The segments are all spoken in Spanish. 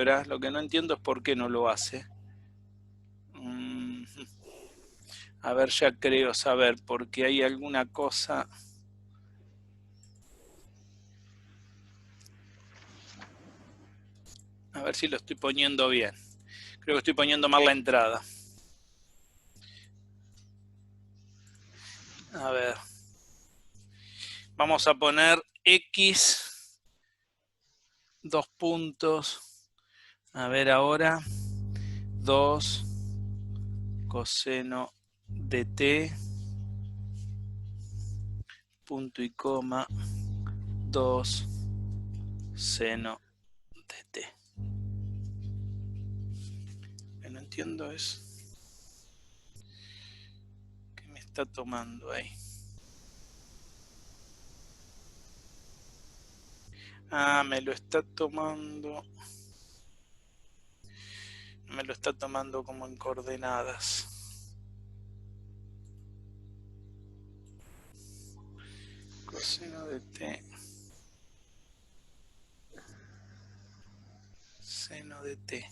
GeoGebra. Lo que no entiendo es por qué no lo hace. A ver, ya creo saber, porque hay alguna cosa... A ver si lo estoy poniendo bien. Creo que estoy poniendo mal la entrada. A ver. Vamos a poner X, 2 puntos. A ver ahora. 2 coseno de t, punto y coma, 2 seno de t. Lo que no entiendo es qué me está tomando ahí. Ah, me lo está tomando como en coordenadas. Coseno de t, seno de t.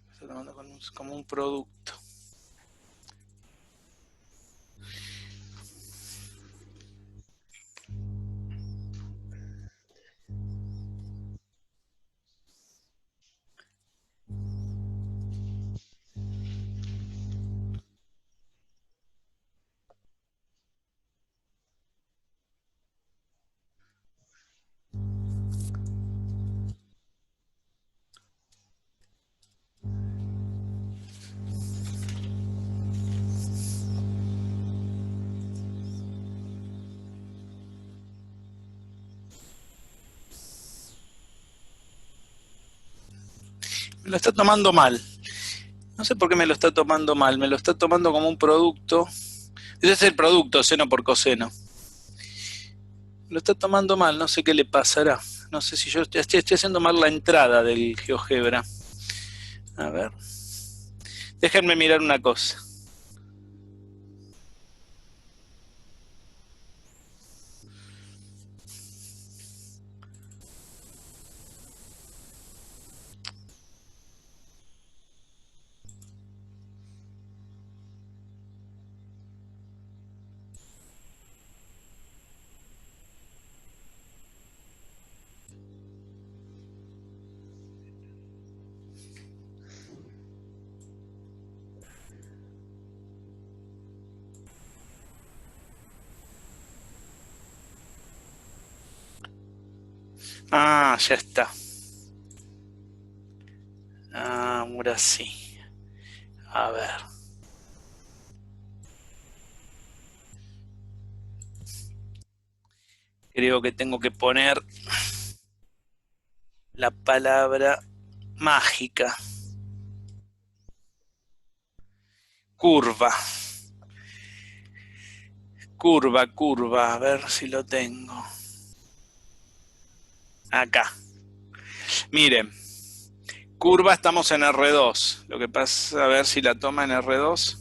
Lo está tomando como un producto. Me lo está tomando mal. No sé por qué me lo está tomando mal. Me lo está tomando como un producto. Ese es el producto, seno por coseno. Lo está tomando mal, no sé qué le pasará. No sé si yo estoy haciendo mal la entrada del GeoGebra. A ver. Déjenme mirar una cosa. Ah, ya está. Ah, ahora sí. A ver. Creo que tengo que poner la palabra mágica. Curva. Curva. A ver si lo tengo. Acá. Miren. Curva estamos en R2. Lo que pasa, a ver si la toma en R2.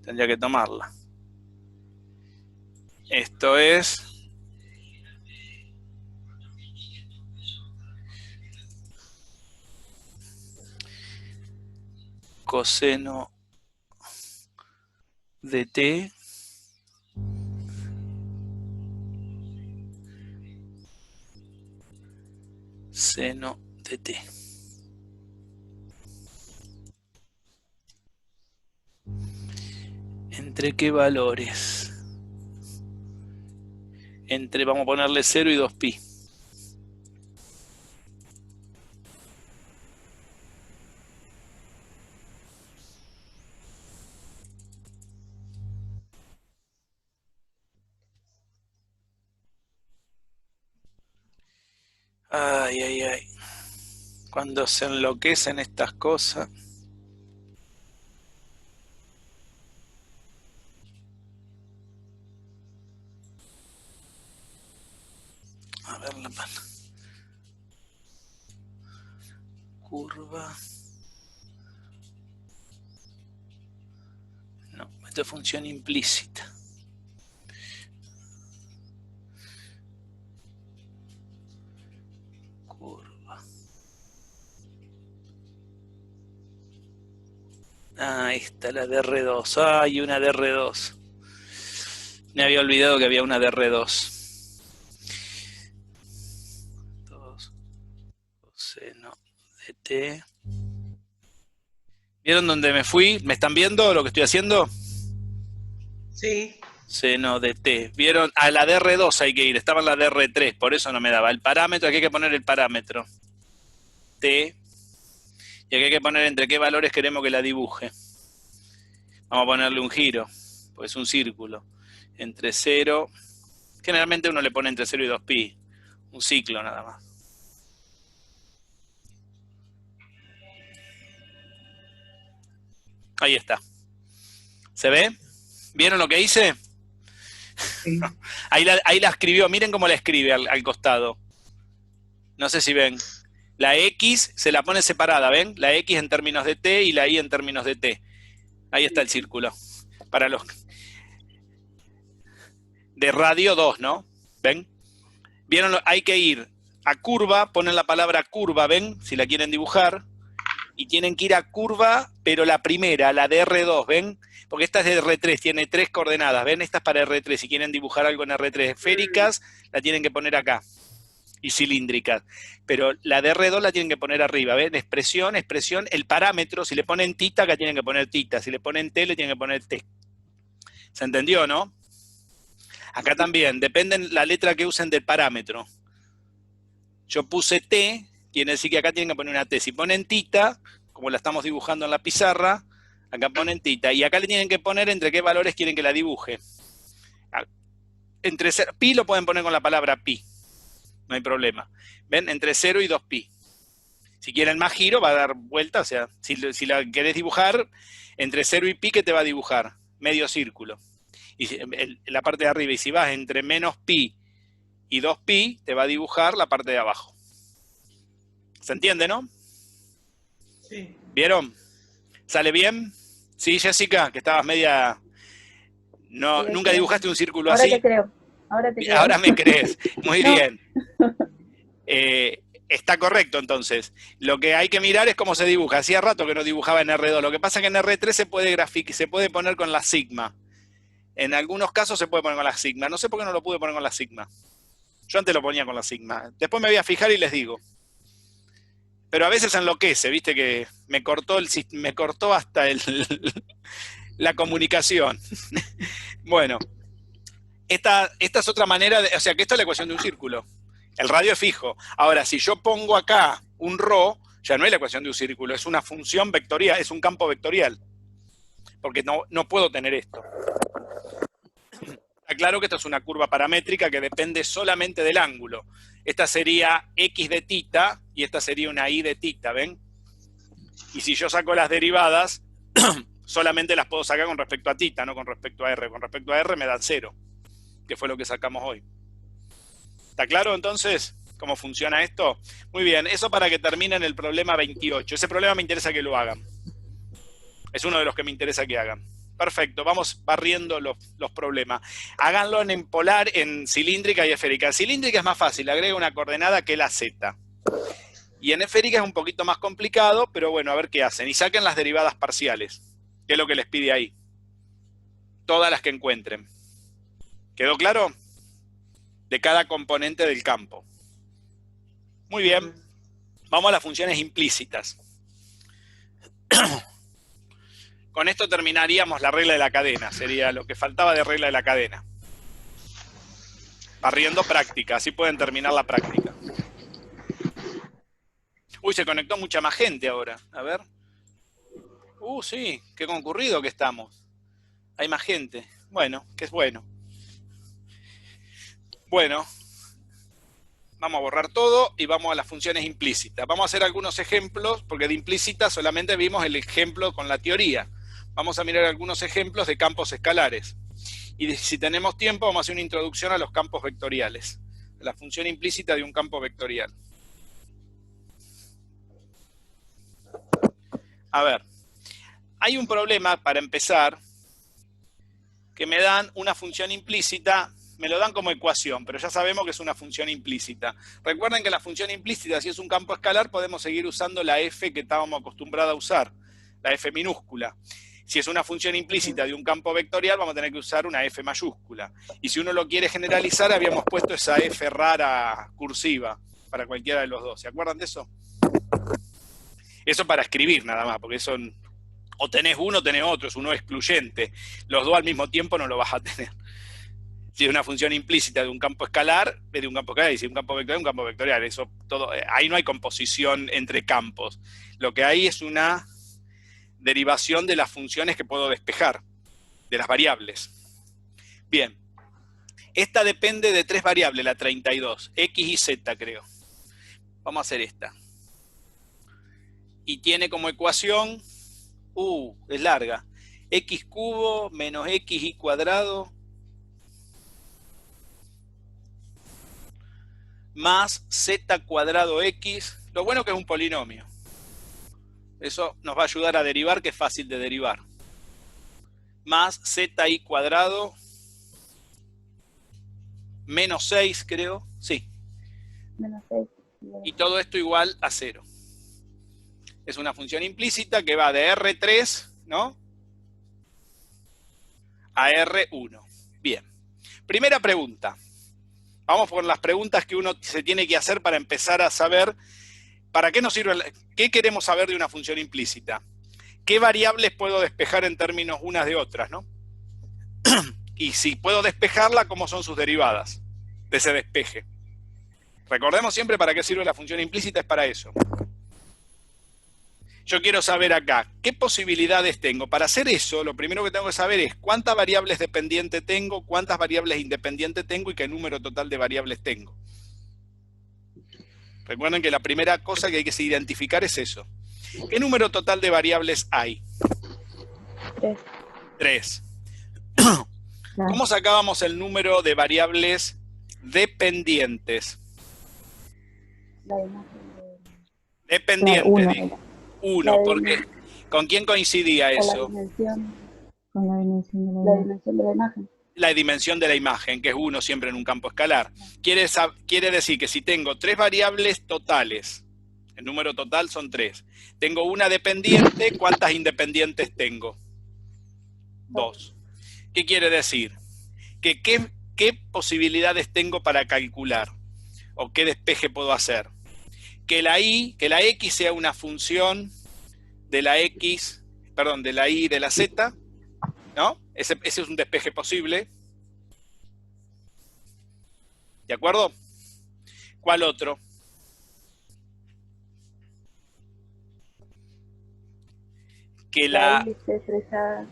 Tendría que tomarla. Esto es coseno de t seno de t. ¿Entre qué valores? Entre, vamos a ponerle 0 y 2pi. Ay. Cuando se enloquecen estas cosas. A ver la pana. Curva. No, esto es función implícita. Ah, esta, la DR2. Ah, hay una DR2. Me había olvidado que había una DR2. 2 coseno de t. ¿Vieron dónde me fui? ¿Me están viendo lo que estoy haciendo? Sí. Seno de t. ¿Vieron? A la DR2 hay que ir. Estaba en la DR3, por eso no me daba. El parámetro, aquí hay que poner el parámetro. T. Y aquí hay que poner entre qué valores queremos que la dibuje. Vamos a ponerle un giro, pues es un círculo. Entre 0, generalmente uno le pone entre 0 y 2pi. Un ciclo nada más. Ahí está. ¿Se ve? ¿Vieron lo que hice? Sí. Ahí la escribió. Miren cómo la escribe al costado. No sé si ven. La X se la pone separada, ¿ven? La X en términos de t y la Y en términos de t. Ahí está el círculo. Para los de radio 2, ¿no? ¿Ven? ¿Vieron? Hay que ir a curva, ponen la palabra curva, ¿ven? Si la quieren dibujar. Y tienen que ir a curva, pero la primera, la de R2, ¿ven? Porque esta es de R3, tiene 3 coordenadas, ¿ven? Esta es para R3, si quieren dibujar algo en R3 esféricas, la tienen que poner acá. Y cilíndricas. Pero la de R2 la tienen que poner arriba, ¿ven? Expresión, el parámetro, si le ponen tita, acá tienen que poner tita, si le ponen t, le tienen que poner t. ¿Se entendió, no? Acá también, depende la letra que usen del parámetro. Yo puse t, quiere decir que acá tienen que poner una t. Si ponen tita, como la estamos dibujando en la pizarra, acá ponen tita. Y acá le tienen que poner entre qué valores quieren que la dibuje. Entre pi lo pueden poner con la palabra pi. No hay problema. ¿Ven? Entre 0 y 2pi. Si quieren más giro, va a dar vuelta. O sea, si la querés dibujar, entre 0 y pi, ¿qué te va a dibujar? Medio círculo. Y en la parte de arriba. Y si vas entre menos pi y 2pi, te va a dibujar la parte de abajo. ¿Se entiende, no? Sí. ¿Vieron? ¿Sale bien? Sí, Jessica, que estabas media... No, Sí, ¿nunca sí. dibujaste un círculo Ahora así? te creo. Ahora te creo. Ahora me crees. Muy No. bien. Está correcto, entonces. Lo que hay que mirar es cómo se dibuja. Hacía rato que no dibujaba en R2. Lo que pasa es que en R3 se puede poner con la sigma. En algunos casos se puede poner con la sigma. No sé por qué no lo pude poner con la sigma. Yo antes lo ponía con la sigma. Después me voy a fijar y les digo. Pero a veces enloquece, viste que me cortó hasta la comunicación. Bueno, esta es otra manera, o sea que esta es la ecuación de un círculo. El radio es fijo. Ahora, si yo pongo acá un ρ, ya no es la ecuación de un círculo, es una función vectorial, es un campo vectorial. Porque no puedo tener esto. Está claro que esto es una curva paramétrica que depende solamente del ángulo. Esta sería x de tita y esta sería una y de tita, ¿ven? Y si yo saco las derivadas, solamente las puedo sacar con respecto a tita, no con respecto a r. Con respecto a r me dan 0, que fue lo que sacamos hoy. ¿Está claro entonces cómo funciona esto? Muy bien, eso para que terminen el problema 28. Ese problema me interesa que lo hagan. Es uno de los que me interesa que hagan. Perfecto, vamos barriendo los problemas. Háganlo en polar, en cilíndrica y esférica. En cilíndrica es más fácil, agrega una coordenada que es la z. Y en esférica es un poquito más complicado, pero bueno, a ver qué hacen. Y saquen las derivadas parciales, que es lo que les pide ahí. Todas las que encuentren. ¿Quedó claro? De cada componente del campo. Muy bien. Vamos a las funciones implícitas. Con esto terminaríamos la regla de la cadena. Sería lo que faltaba de regla de la cadena. Barriendo práctica. Así pueden terminar la práctica. Uy, se conectó mucha más gente ahora. A ver. Sí. Qué concurrido que estamos. Hay más gente. Bueno, que es bueno. Bueno. Vamos a borrar todo y vamos a las funciones implícitas. Vamos a hacer algunos ejemplos, porque de implícita solamente vimos el ejemplo con la teoría. Vamos a mirar algunos ejemplos de campos escalares. Y si tenemos tiempo, vamos a hacer una introducción a los campos vectoriales. La función implícita de un campo vectorial. A ver, hay un problema para empezar, que me dan una función implícita, me lo dan como ecuación, pero ya sabemos que es una función implícita. Recuerden que la función implícita, si es un campo escalar, podemos seguir usando la f que estábamos acostumbrados a usar. la f minúscula. Si es una función implícita de un campo vectorial, vamos a tener que usar una f mayúscula. Y si uno lo quiere generalizar, habíamos puesto esa f rara cursiva para cualquiera de los dos. ¿Se acuerdan de eso? Eso para escribir nada más, porque eso o tenés uno o tenés otro, es uno excluyente. Los dos al mismo tiempo no lo vas a tener. Si es una función implícita de un campo escalar, es de un campo escalar, y si es un campo vectorial, un campo vectorial. Eso, todo, ahí no hay composición entre campos. Lo que hay es una derivación de las funciones que puedo despejar, de las variables. Bien. Esta depende de 3 variables, la 32, x y z, creo. Vamos a hacer esta. Y tiene como ecuación, es larga, x cubo menos xy cuadrado más z cuadrado x. Lo bueno que es un polinomio. Eso nos va a ayudar a derivar, que es fácil de derivar. Más zi cuadrado menos 6, creo. Sí. Menos 6. Y todo esto igual a 0. Es una función implícita que va de R3, ¿no?, a R1. Bien. Primera pregunta. Vamos por las preguntas que uno se tiene que hacer para empezar a saber para qué nos sirve, qué queremos saber de una función implícita. ¿Qué variables puedo despejar en términos unas de otras, ¿no? Y si puedo despejarla, ¿cómo son sus derivadas de ese despeje? Recordemos siempre para qué sirve la función implícita, es para eso. Yo quiero saber acá, ¿qué posibilidades tengo? Para hacer eso, lo primero que tengo que saber es cuántas variables dependientes tengo, cuántas variables independientes tengo y qué número total de variables tengo. Recuerden que la primera cosa que hay que identificar es eso. ¿Qué número total de variables hay? 3. 3. ¿Cómo sacábamos el número de variables dependientes? La imagen de... Dependientes. 1, porque ¿con quién coincidía eso? Con la dimensión de la imagen. La dimensión de la imagen, que es 1 siempre en un campo escalar. Quiere decir que si tengo 3 variables totales, el número total son 3. Tengo una dependiente, ¿cuántas independientes tengo? 2. ¿Qué quiere decir? Que ¿qué posibilidades tengo para calcular? ¿O qué despeje puedo hacer? Que la x sea una función de la x, perdón, de la y y de la z, ¿no? Ese es un despeje posible. ¿De acuerdo? ¿Cuál otro? Que la y se expresa...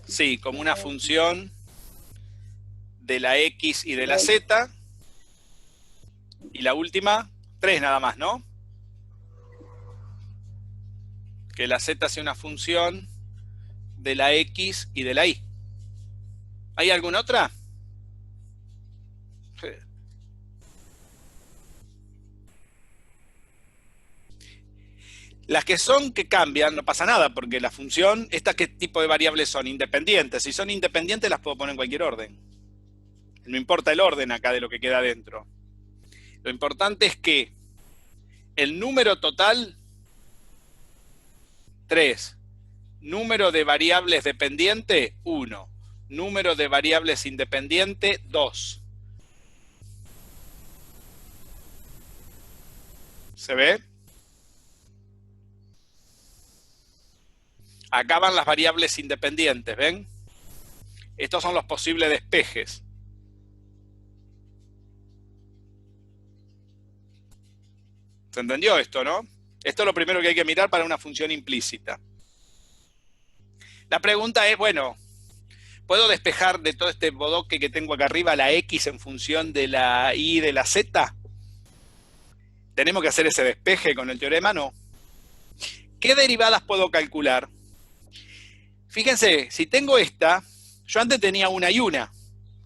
Sí, como una función de la x y de la z. Y la última, 3 nada más, ¿no? Que la z sea una función de la x y de la y. ¿Hay alguna otra? Sí. Las que cambian, no pasa nada, porque la función, ¿estas qué tipo de variables son? Independientes. Si son independientes, las puedo poner en cualquier orden. No importa el orden acá de lo que queda adentro. Lo importante es que el número total, 3. Número de variables dependiente, 1. Número de variables independiente, 2. ¿Se ve? Acá van las variables independientes, ¿ven? Estos son los posibles despejes. ¿Se entendió esto, no? Esto es lo primero que hay que mirar para una función implícita. La pregunta es, bueno, ¿puedo despejar de todo este bodoque que tengo acá arriba la x en función de la y y de la z? ¿Tenemos que hacer ese despeje con el teorema? No. ¿Qué derivadas puedo calcular? Fíjense, si tengo esta, yo antes tenía una y una,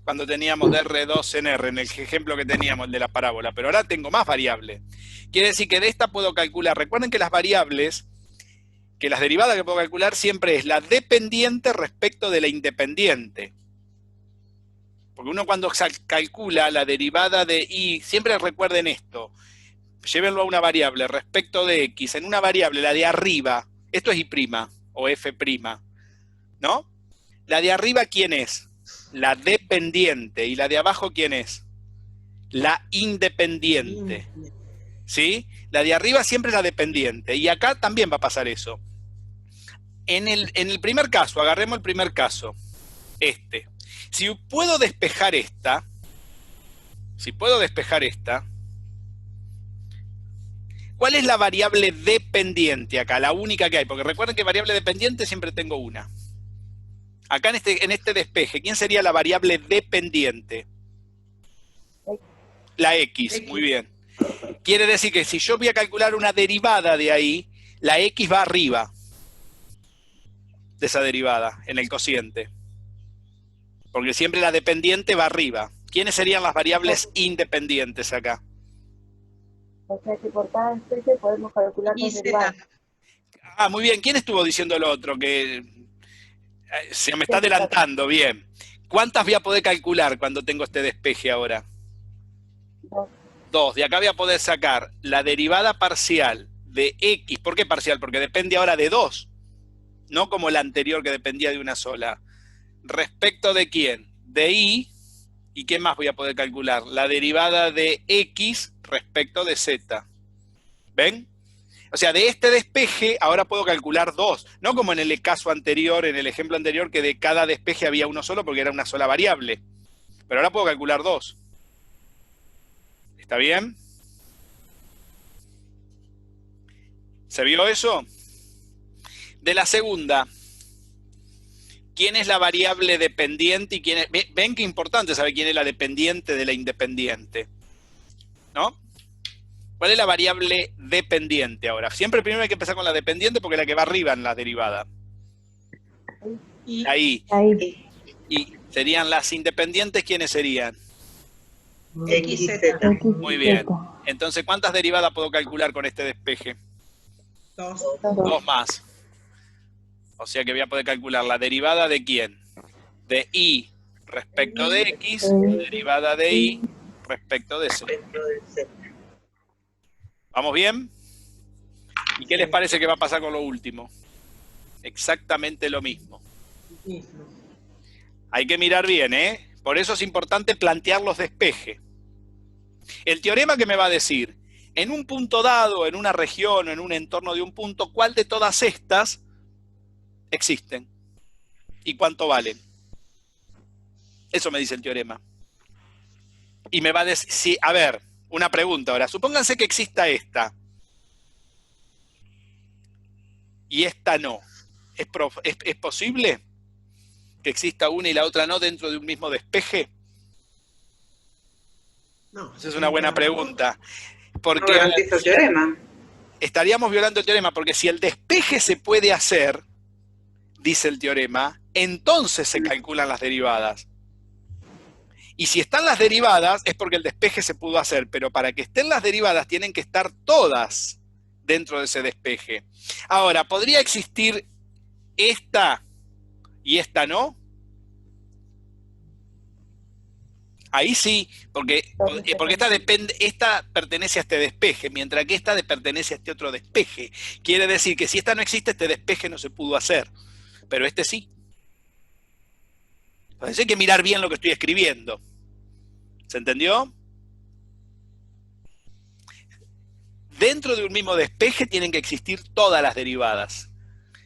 cuando teníamos R2 en R, en el ejemplo que teníamos, el de la parábola, pero ahora tengo más variables. Quiere decir que de esta puedo calcular. Recuerden que las variables, que las derivadas que puedo calcular siempre es la dependiente respecto de la independiente. Porque uno cuando calcula la derivada de y, siempre recuerden esto, llévenlo a una variable respecto de x, en una variable, la de arriba, esto es y', o F', ¿no? La de arriba, ¿quién es? La dependiente. ¿Y la de abajo, quién es? La independiente. ¿Sí? La de arriba siempre es la dependiente. Y acá también va a pasar eso. En el primer caso, agarremos el primer caso. Si puedo despejar esta, ¿cuál es la variable dependiente acá? La única que hay. Porque recuerden que variable dependiente siempre tengo una. Acá en este despeje, ¿quién sería la variable dependiente? La X, muy bien. Quiere decir que si yo voy a calcular una derivada de ahí, la X va arriba de esa derivada, en el cociente. Porque siempre la dependiente va arriba. ¿Quiénes serían las variables independientes acá? O sea que por cada especie podemos calcular dos derivadas. Ah, muy bien. ¿Quién estuvo diciendo lo otro? Que se me está adelantando, bien. ¿Cuántas voy a poder calcular cuando tengo este despeje ahora? Dos. De acá voy a poder sacar la derivada parcial de X. ¿Por qué parcial? Porque depende ahora de dos. No como la anterior que dependía de una sola. ¿Respecto de quién? De Y. ¿Y qué más voy a poder calcular? La derivada de X respecto de Z. ¿Ven? O sea, de este despeje ahora puedo calcular dos. No como en el caso anterior, en el ejemplo anterior, que de cada despeje había uno solo porque era una sola variable. Pero ahora puedo calcular dos. ¿Está bien? ¿Se vio eso? De la segunda, ¿quién es la variable dependiente y quién es? Ven qué importante saber quién es la dependiente de la independiente, ¿no? ¿Cuál es la variable dependiente ahora? Siempre primero hay que empezar con la dependiente porque es la que va arriba en la derivada. Ahí. Y serían las independientes, ¿quiénes serían? X, Z. Muy bien. Entonces, ¿cuántas derivadas puedo calcular con este despeje? Dos. Dos más. O sea que voy a poder calcular la derivada de quién? De Y respecto de X, derivada de Y respecto de Z. ¿Vamos bien? ¿Y qué les parece que va a pasar con lo último? Exactamente lo mismo. Hay que mirar bien, ¿eh? Por eso es importante plantear los despejes. El teorema que me va a decir, en un punto dado, en una región o en un entorno de un punto, ¿cuál de todas estas existen? ¿Y cuánto valen? Eso me dice el teorema. Y me va a decir, sí, a ver, una pregunta ahora. Supónganse que exista esta. Y esta no. ¿Es posible que exista una y la otra no dentro de un mismo despeje? No. Esa es una buena pregunta. Porque no garantiza el teorema. Estaríamos violando el teorema, porque si el despeje se puede hacer, dice el teorema, entonces se calculan las derivadas. Y si están las derivadas, es porque el despeje se pudo hacer, pero para que estén las derivadas tienen que estar todas dentro de ese despeje. Ahora, ¿podría existir esta y esta no? Ahí sí, porque esta pertenece a este despeje, mientras que esta pertenece a este otro despeje. Quiere decir que si esta no existe, este despeje no se pudo hacer, pero este sí. Entonces hay que mirar bien lo que estoy escribiendo. ¿Se entendió? Dentro de un mismo despeje tienen que existir todas las derivadas.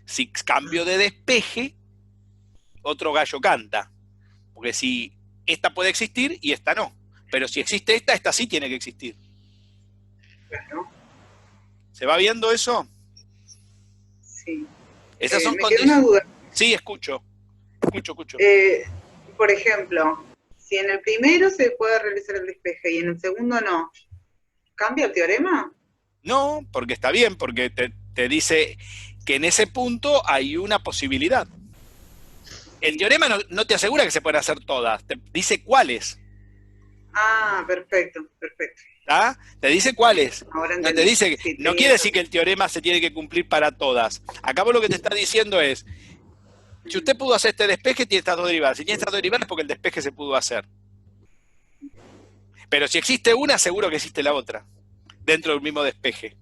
Si cambio de despeje, otro gallo canta. Porque si esta puede existir y esta no. Pero si existe esta, esta sí tiene que existir. Claro. ¿Se va viendo eso? Sí. Esas son me queda una duda. Sí, escucho. Por ejemplo, si en el primero se puede realizar el despeje y en el segundo no, ¿cambia el teorema? No, porque está bien, porque te dice que en ese punto hay una posibilidad. El teorema no te asegura que se pueden hacer todas, te dice cuáles. Ah, perfecto. ¿Ah? Te dice cuáles. Ahora No te dice, sí, no quiere decir que el teorema se tiene que cumplir para todas. Acá vos lo que te está diciendo es, si usted pudo hacer este despeje, tiene estas dos derivadas. Si tiene estas dos derivadas es porque el despeje se pudo hacer. Pero si existe una, seguro que existe la otra, dentro del mismo despeje.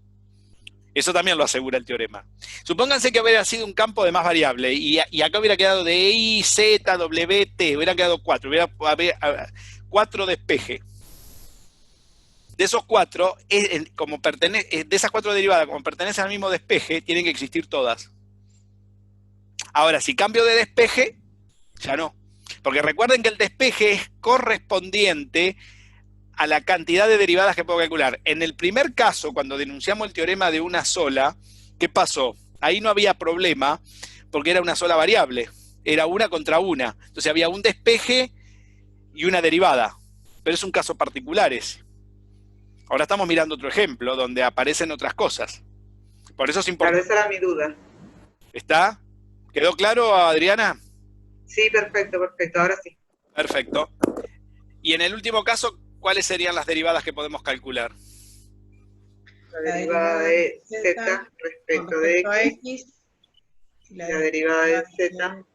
Eso también lo asegura el teorema. Supónganse que hubiera sido un campo de más variable y acá hubiera quedado de I, Z, W, T, hubiera quedado 4, hubiera 4 despejes. De esos 4, de esas 4 derivadas, como pertenecen al mismo despeje, tienen que existir todas. Ahora, si cambio de despeje, ya no. Porque recuerden que el despeje es correspondiente a la cantidad de derivadas que puedo calcular. En el primer caso, cuando denunciamos el teorema de una sola, ¿qué pasó? Ahí no había problema, porque era una sola variable. Era una contra una. Entonces había un despeje y una derivada. Pero es un caso particular ese. Ahora estamos mirando otro ejemplo, donde aparecen otras cosas. Por eso es importante. Claro, esa era mi duda. ¿Está? ¿Quedó claro, Adriana? Sí, perfecto, ahora sí. Perfecto. Y en el último caso, ¿cuáles serían las derivadas que podemos calcular? La derivada de Z respecto de X y la derivada de Z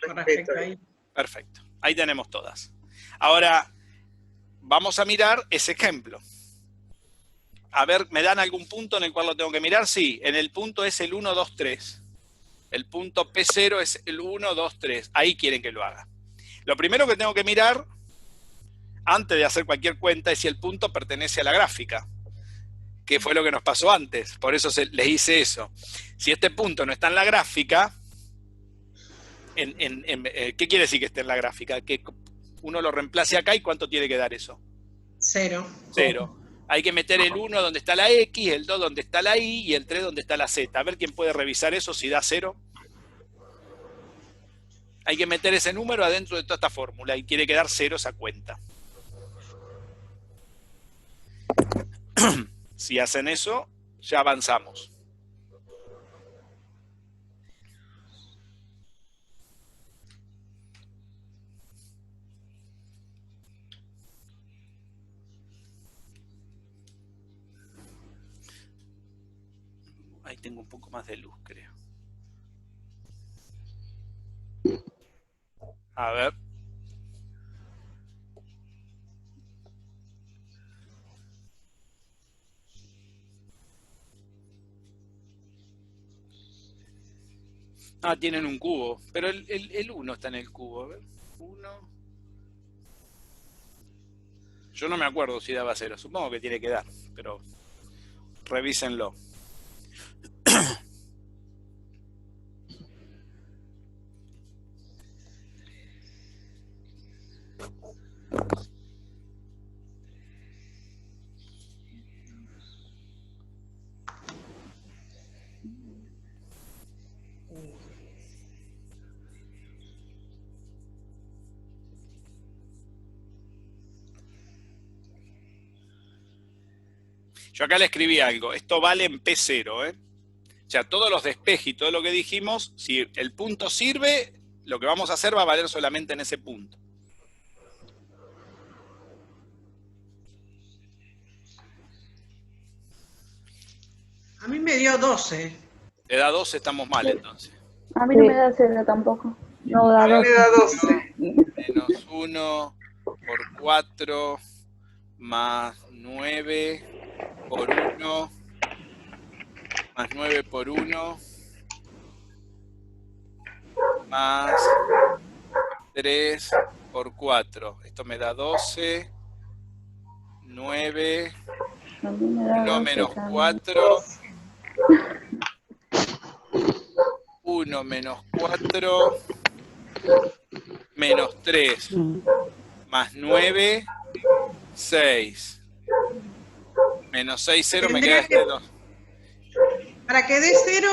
con respecto a Y. Perfecto. Ahí tenemos todas. Ahora, vamos a mirar ese ejemplo. A ver, ¿me dan algún punto en el cual lo tengo que mirar? Sí, en el punto es el 1, 2, 3. El punto P0 es el 1, 2, 3. Ahí quieren que lo haga. Lo primero que tengo que mirar, antes de hacer cualquier cuenta, es si el punto pertenece a la gráfica. Que fue lo que nos pasó antes. Por eso les hice eso. Si este punto no está en la gráfica, ¿qué quiere decir que esté en la gráfica? Que uno lo reemplace acá y ¿cuánto tiene que dar eso? 0. 0. Hay que meter el 1 donde está la X, el 2 donde está la Y y el 3 donde está la Z. A ver quién puede revisar eso si da 0. Hay que meter ese número adentro de toda esta fórmula y quiere quedar 0 esa cuenta. Si hacen eso, ya avanzamos. Ahí tengo un poco más de luz, creo. A ver. Ah, tienen un cubo, pero el 1 está en el cubo. A ver, 1. Yo no me acuerdo si daba 0, supongo que tiene que dar, pero revísenlo. Yo acá le escribí algo. Esto vale en P0, ¿eh? O sea, todos los despejes y todo lo que dijimos, si el punto sirve, lo que vamos a hacer va a valer solamente en ese punto. A mí me dio 12. Le da 12, estamos mal entonces. A mí no me da 0 tampoco. No da A mí 12. me da 12. Menos 1 por 4 más 9 por 1 más 9 por 1 más 3 por 4. Esto me da 12, 9, A mí me da 1 12 menos también. 4, 1 menos 4, menos 3, más 9, 6. Menos 6, 0, me queda este 2. Para que dé 0,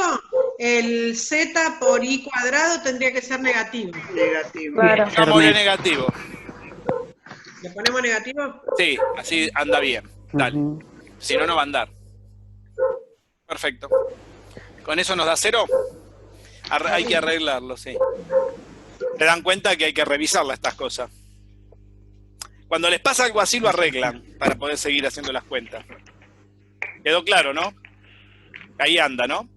el z por i cuadrado tendría que ser negativo. Negativo. Claro. Pongámosle negativo. ¿Le ponemos negativo? Sí, así anda bien. Dale. Si no, no va a andar. Perfecto. ¿Con eso nos da 0? Hay que arreglarlo, sí. Se dan cuenta que hay que revisarlas estas cosas. Cuando les pasa algo así, lo arreglan para poder seguir haciendo las cuentas. ¿Quedó claro, no? Ahí anda, ¿no?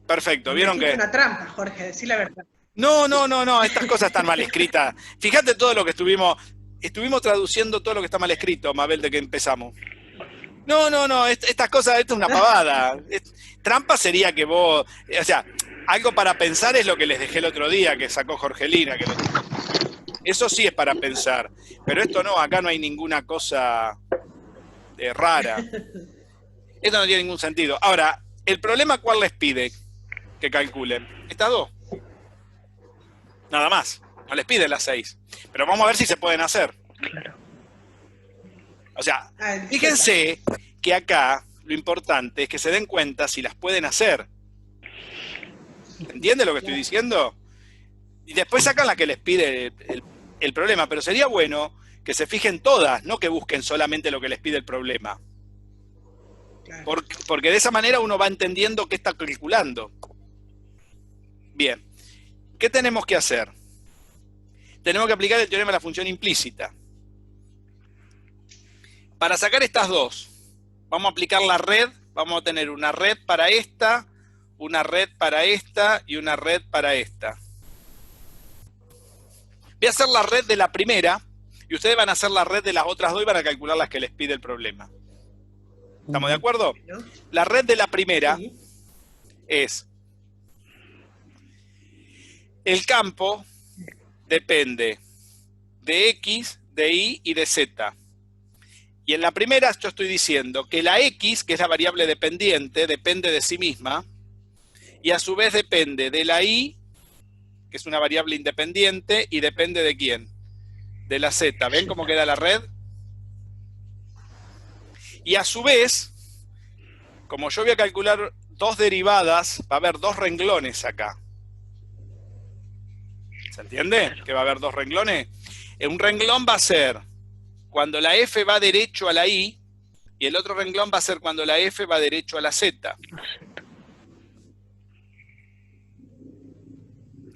Perfecto, ¿vieron que? Es una trampa, Jorge, decí la verdad. No, estas cosas están mal escritas. Fíjate todo lo que estuvimos traduciendo todo lo que está mal escrito, Mabel, de que empezamos. No, estas cosas, esto es una pavada. Trampa sería que vos, o sea, algo para pensar es lo que les dejé el otro día, que sacó Jorgelina. Eso sí es para pensar, pero esto no, acá no hay ninguna cosa rara. Esto no tiene ningún sentido. Ahora, ¿el problema cuál les pide que calculen? Estas dos. Nada más. No les pide las 6. Pero vamos a ver si se pueden hacer. Claro. O sea, fíjense que acá lo importante es que se den cuenta si las pueden hacer. ¿Entiende lo que estoy diciendo? Y después sacan la que les pide el problema, pero sería bueno que se fijen todas, no que busquen solamente lo que les pide el problema. Porque de esa manera uno va entendiendo qué está calculando. Bien, ¿qué tenemos que hacer? Tenemos que aplicar el teorema de la función implícita. Para sacar estas dos, vamos a aplicar la red, vamos a tener una red para esta, una red para esta y una red para esta. Voy a hacer la red de la primera y ustedes van a hacer la red de las otras dos y van a calcular las que les pide el problema. ¿Estamos de acuerdo? La red de la primera es: el campo depende de X, de Y y de Z. Y en la primera yo estoy diciendo que la X, que es la variable dependiente, depende de sí misma, y a su vez depende de la Y, que es una variable independiente, y depende de ¿quién? De la Z. ¿Ven cómo queda la red? Y a su vez, como yo voy a calcular dos derivadas, va a haber dos renglones acá. ¿Se entiende? Que va a haber dos renglones. Un renglón va a ser cuando la F va derecho a la Y, y el otro renglón va a ser cuando la F va derecho a la Z.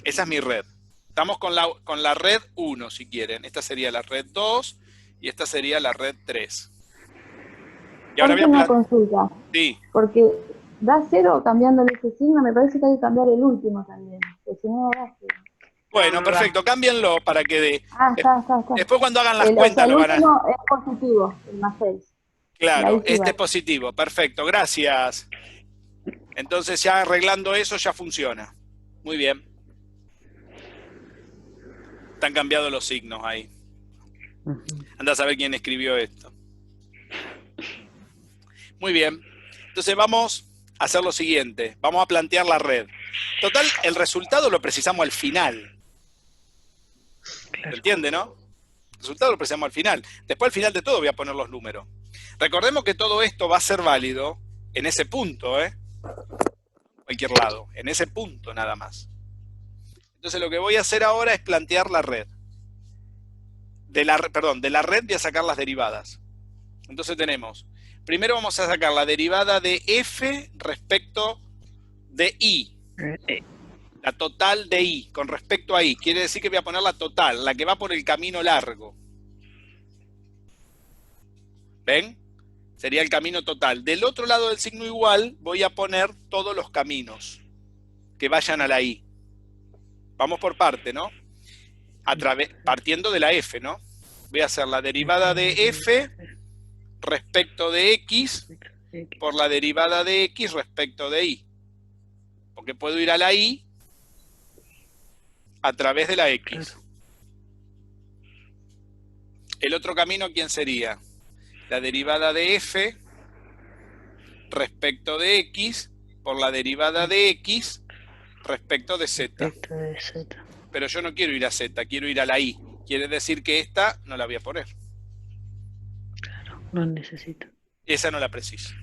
Esa es mi red. Estamos con la red 1, si quieren. Esta sería la red 2 y esta sería la red 3. Y ahora voy a una consulta. Sí. Porque da 0 cambiándole ese signo, me parece que hay que cambiar el último también. Porque si no da 0. Bueno, perfecto, cámbienlo para que dé. Está. Después cuando hagan las cuentas lo van a... El último es positivo, el más 6. Claro, este es positivo, perfecto, gracias. Entonces ya arreglando eso ya funciona. Muy bien. Están cambiados los signos ahí. Anda a saber quién escribió esto. Muy bien. Entonces vamos a hacer lo siguiente. Vamos a plantear la red. Total, el resultado lo precisamos al final. ¿Se entiende, no? El resultado lo precisamos al final. Después al final de todo voy a poner los números. Recordemos que todo esto va a ser válido en ese punto, cualquier lado. En ese punto nada más. Entonces lo que voy a hacer ahora es plantear la red. De la red voy a sacar las derivadas. Entonces tenemos, primero vamos a sacar la derivada de F respecto de Y. La total de Y con respecto a Y. Quiere decir que voy a poner la total, la que va por el camino largo. ¿Ven? Sería el camino total. Del otro lado del signo igual voy a poner todos los caminos que vayan a la Y. Vamos por parte, ¿no? Partiendo de la F, ¿no? Voy a hacer la derivada de F respecto de X por la derivada de X respecto de Y. Porque puedo ir a la Y a través de la X. El otro camino, ¿quién sería? La derivada de F respecto de X por la derivada de X respecto de Z. Pero yo no quiero ir a Z, quiero ir a la Y. Quiere decir que esta no la voy a poner. Claro, no necesito. Esa no la preciso.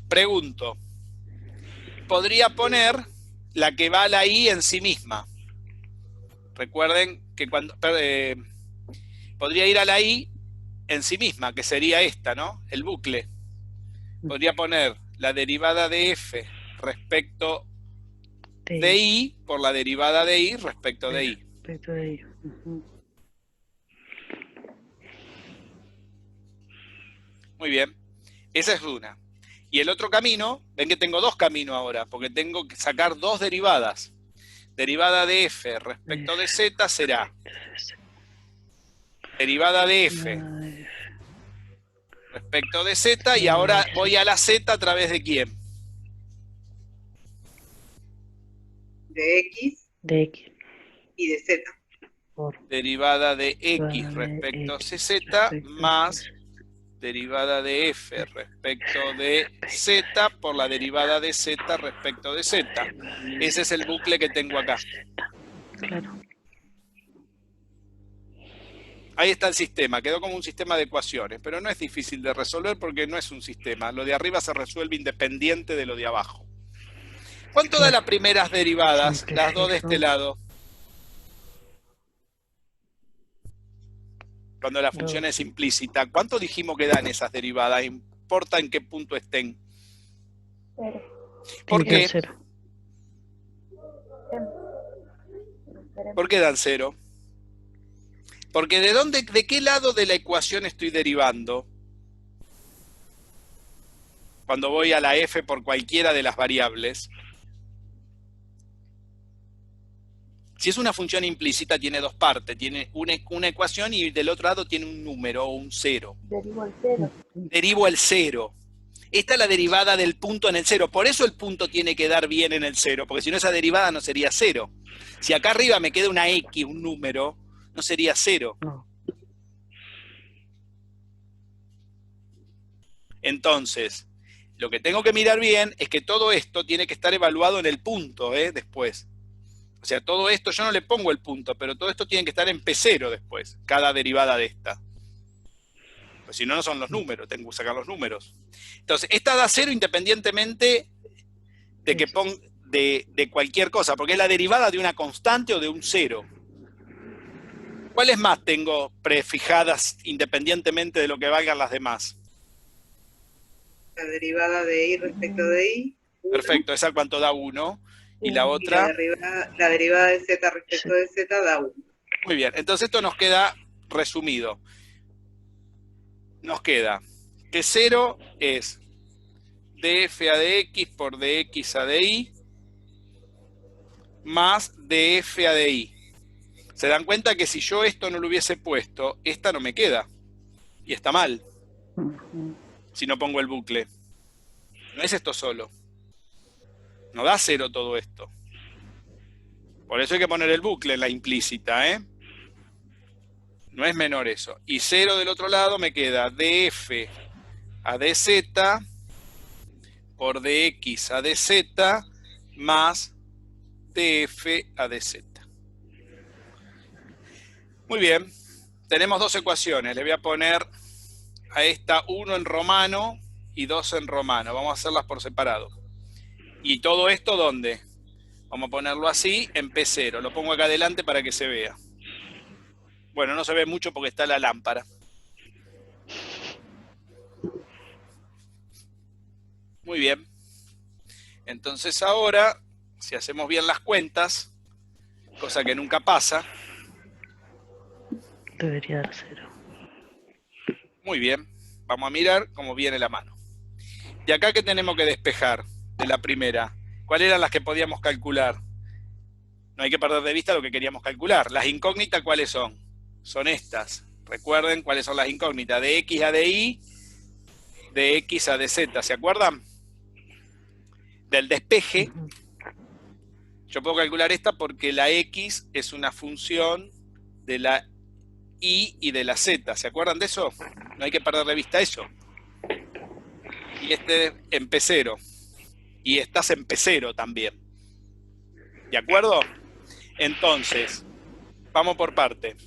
Pregunto, ¿podría poner la que va a la Y en sí misma? Recuerden que cuando... podría ir a la Y en sí misma, que sería esta, ¿no? El bucle. Podría poner la derivada de F respecto de Y por la derivada de Y respecto de Y. Muy bien. Esa es una. Y el otro camino, ven que tengo dos caminos ahora, porque tengo que sacar dos derivadas. Derivada de F respecto de Z será derivada de F respecto de z, y ahora voy a la z a través de quién. De x. De x. Y de z. Por Derivada de x respecto a cz más derivada de f respecto de z por la derivada de z respecto de z. Ese es el bucle que tengo acá. Claro. Ahí está el sistema, quedó como un sistema de ecuaciones, pero no es difícil de resolver porque no es un sistema. Lo de arriba se resuelve independiente de lo de abajo. ¿Cuánto da las primeras derivadas, las dos de este lado? Cuando la función es implícita, ¿cuánto dijimos que dan esas derivadas? ¿Importa en qué punto estén? Cero. ¿Por qué? Cero. ¿Por qué dan cero? Porque ¿de qué lado de la ecuación estoy derivando? Cuando voy a la f por cualquiera de las variables. Si es una función implícita, tiene dos partes. Tiene una ecuación y del otro lado tiene un número o un cero. Derivo el cero. Derivo el cero. Esta es la derivada del punto en el cero. Por eso el punto tiene que dar bien en el cero, porque si no esa derivada no sería cero. Si acá arriba me queda una x, un número, no sería cero. No. Entonces, lo que tengo que mirar bien es que todo esto tiene que estar evaluado en el punto, después. O sea, todo esto, yo no le pongo el punto, pero todo esto tiene que estar en P0 después, cada derivada de esta. Pues si no, no son los números, tengo que sacar los números. Entonces, esta da cero independientemente de que ponga de cualquier cosa, porque es la derivada de una constante o de un cero. ¿Cuáles más tengo prefijadas independientemente de lo que valgan las demás? La derivada de y respecto de y. Perfecto, esa cuánto da 1. Y la otra. Y la derivada de z respecto de z da 1. Muy bien, entonces esto nos queda resumido. Nos queda que 0 es df a dx por dx a dy más df a dy. ¿Se dan cuenta que si yo esto no lo hubiese puesto, esta no me queda? Y está mal. Si no pongo el bucle. No es esto solo. No da 0 todo esto. Por eso hay que poner el bucle en la implícita, No es menor eso. Y 0 del otro lado me queda df a dz por dx a dz más df a dz. Muy bien. Tenemos dos ecuaciones. Le voy a poner a esta 1 en romano y 2 en romano. Vamos a hacerlas por separado. ¿Y todo esto dónde? Vamos a ponerlo así en P0. Lo pongo acá adelante para que se vea. Bueno, no se ve mucho porque está la lámpara. Muy bien. Entonces ahora, si hacemos bien las cuentas, cosa que nunca pasa. Debería dar 0. Muy bien. Vamos a mirar cómo viene la mano. ¿Y acá qué tenemos que despejar de la primera? ¿Cuáles eran las que podíamos calcular? No hay que perder de vista lo que queríamos calcular. Las incógnitas, ¿cuáles son? Son estas. Recuerden cuáles son las incógnitas. De x a de y, de x a de z. ¿Se acuerdan? Del despeje. Yo puedo calcular esta porque la x es una función de la y de la z. ¿Se acuerdan de eso? No hay que perder de vista eso. Y este en P0. Y estás en P0 también. ¿De acuerdo? Entonces, vamos por parte.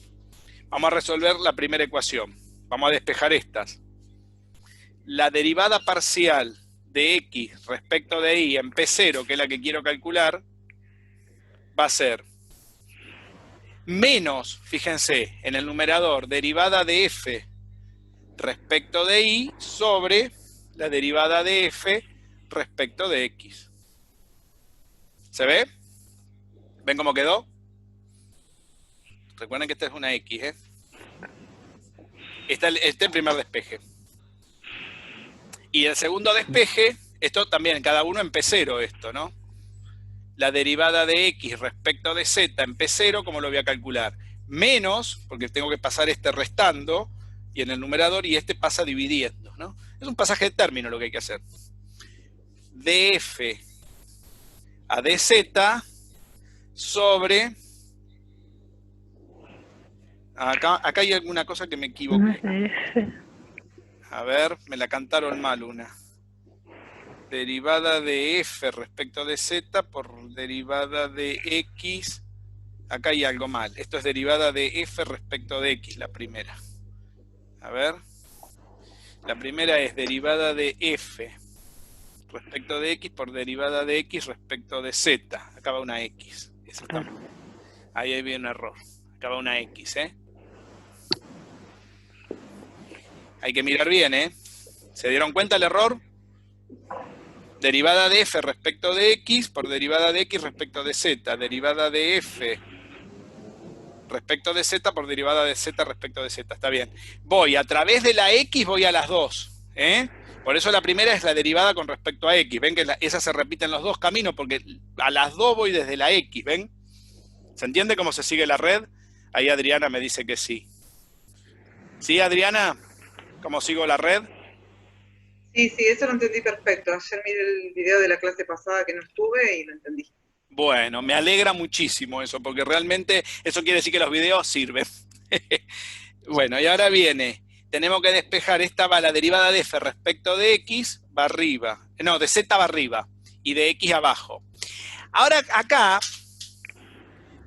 Vamos a resolver la primera ecuación. Vamos a despejar estas. La derivada parcial de x respecto de y en P0, que es la que quiero calcular, va a ser menos, fíjense, en el numerador, derivada de f respecto de y sobre la derivada de f respecto de x. ¿Se ve? ¿Ven cómo quedó? Recuerden que esta es una x, Este es el primer despeje. Y el segundo despeje, esto también, cada uno en P0 esto, ¿no? La derivada de x respecto de z en P0, ¿cómo lo voy a calcular? Menos, porque tengo que pasar este restando, y en el numerador, y este pasa dividiendo. segundos, ¿no? Es un pasaje de término lo que hay que hacer. De f a dz sobre... Acá hay alguna cosa que me No equivoqué. es de F. A ver, me la cantaron mal una. Derivada de f respecto de z por derivada de x. Acá hay algo mal. Esto es derivada de f respecto de x, la primera. A ver. La primera es derivada de f respecto de x por derivada de x respecto de z. Acá va una x. Eso está mal. Ahí viene un error. Acá va una x, ¿eh? Hay que mirar bien, ¿eh? ¿Se dieron cuenta el error? Derivada de f respecto de x por derivada de x respecto de z. Derivada de f respecto de z por derivada de z respecto de z. Está bien. Voy a través de la x, voy a las dos. ¿Eh? Por eso la primera es la derivada con respecto a x. ¿Ven que esas se repiten los dos caminos? Porque a las dos voy desde la x. ¿Ven? ¿Se entiende cómo se sigue la red? Ahí Adriana me dice que sí. ¿Sí, Adriana? ¿Cómo sigo la red? Sí, eso lo entendí perfecto. Ayer miré el video de la clase pasada que no estuve y lo entendí. Bueno, me alegra muchísimo eso, porque realmente eso quiere decir que los videos sirven. Bueno, y ahora viene, tenemos que despejar, esta va la derivada de f respecto de x, va arriba. No, de z va arriba y de x abajo. Ahora acá,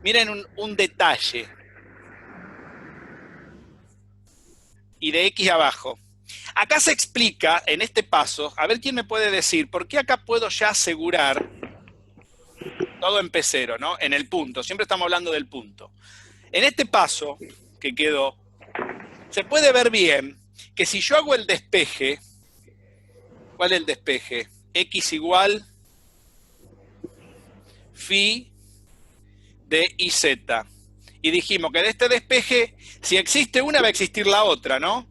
miren un detalle. Y de x abajo. Acá se explica, en este paso, a ver quién me puede decir, ¿por qué acá puedo ya asegurar todo en P0, ¿no? En el punto, siempre estamos hablando del punto. En este paso, que quedó, se puede ver bien que si yo hago el despeje, ¿cuál es el despeje? X igual phi de IZ. Y dijimos que de este despeje, si existe una, va a existir la otra, ¿no?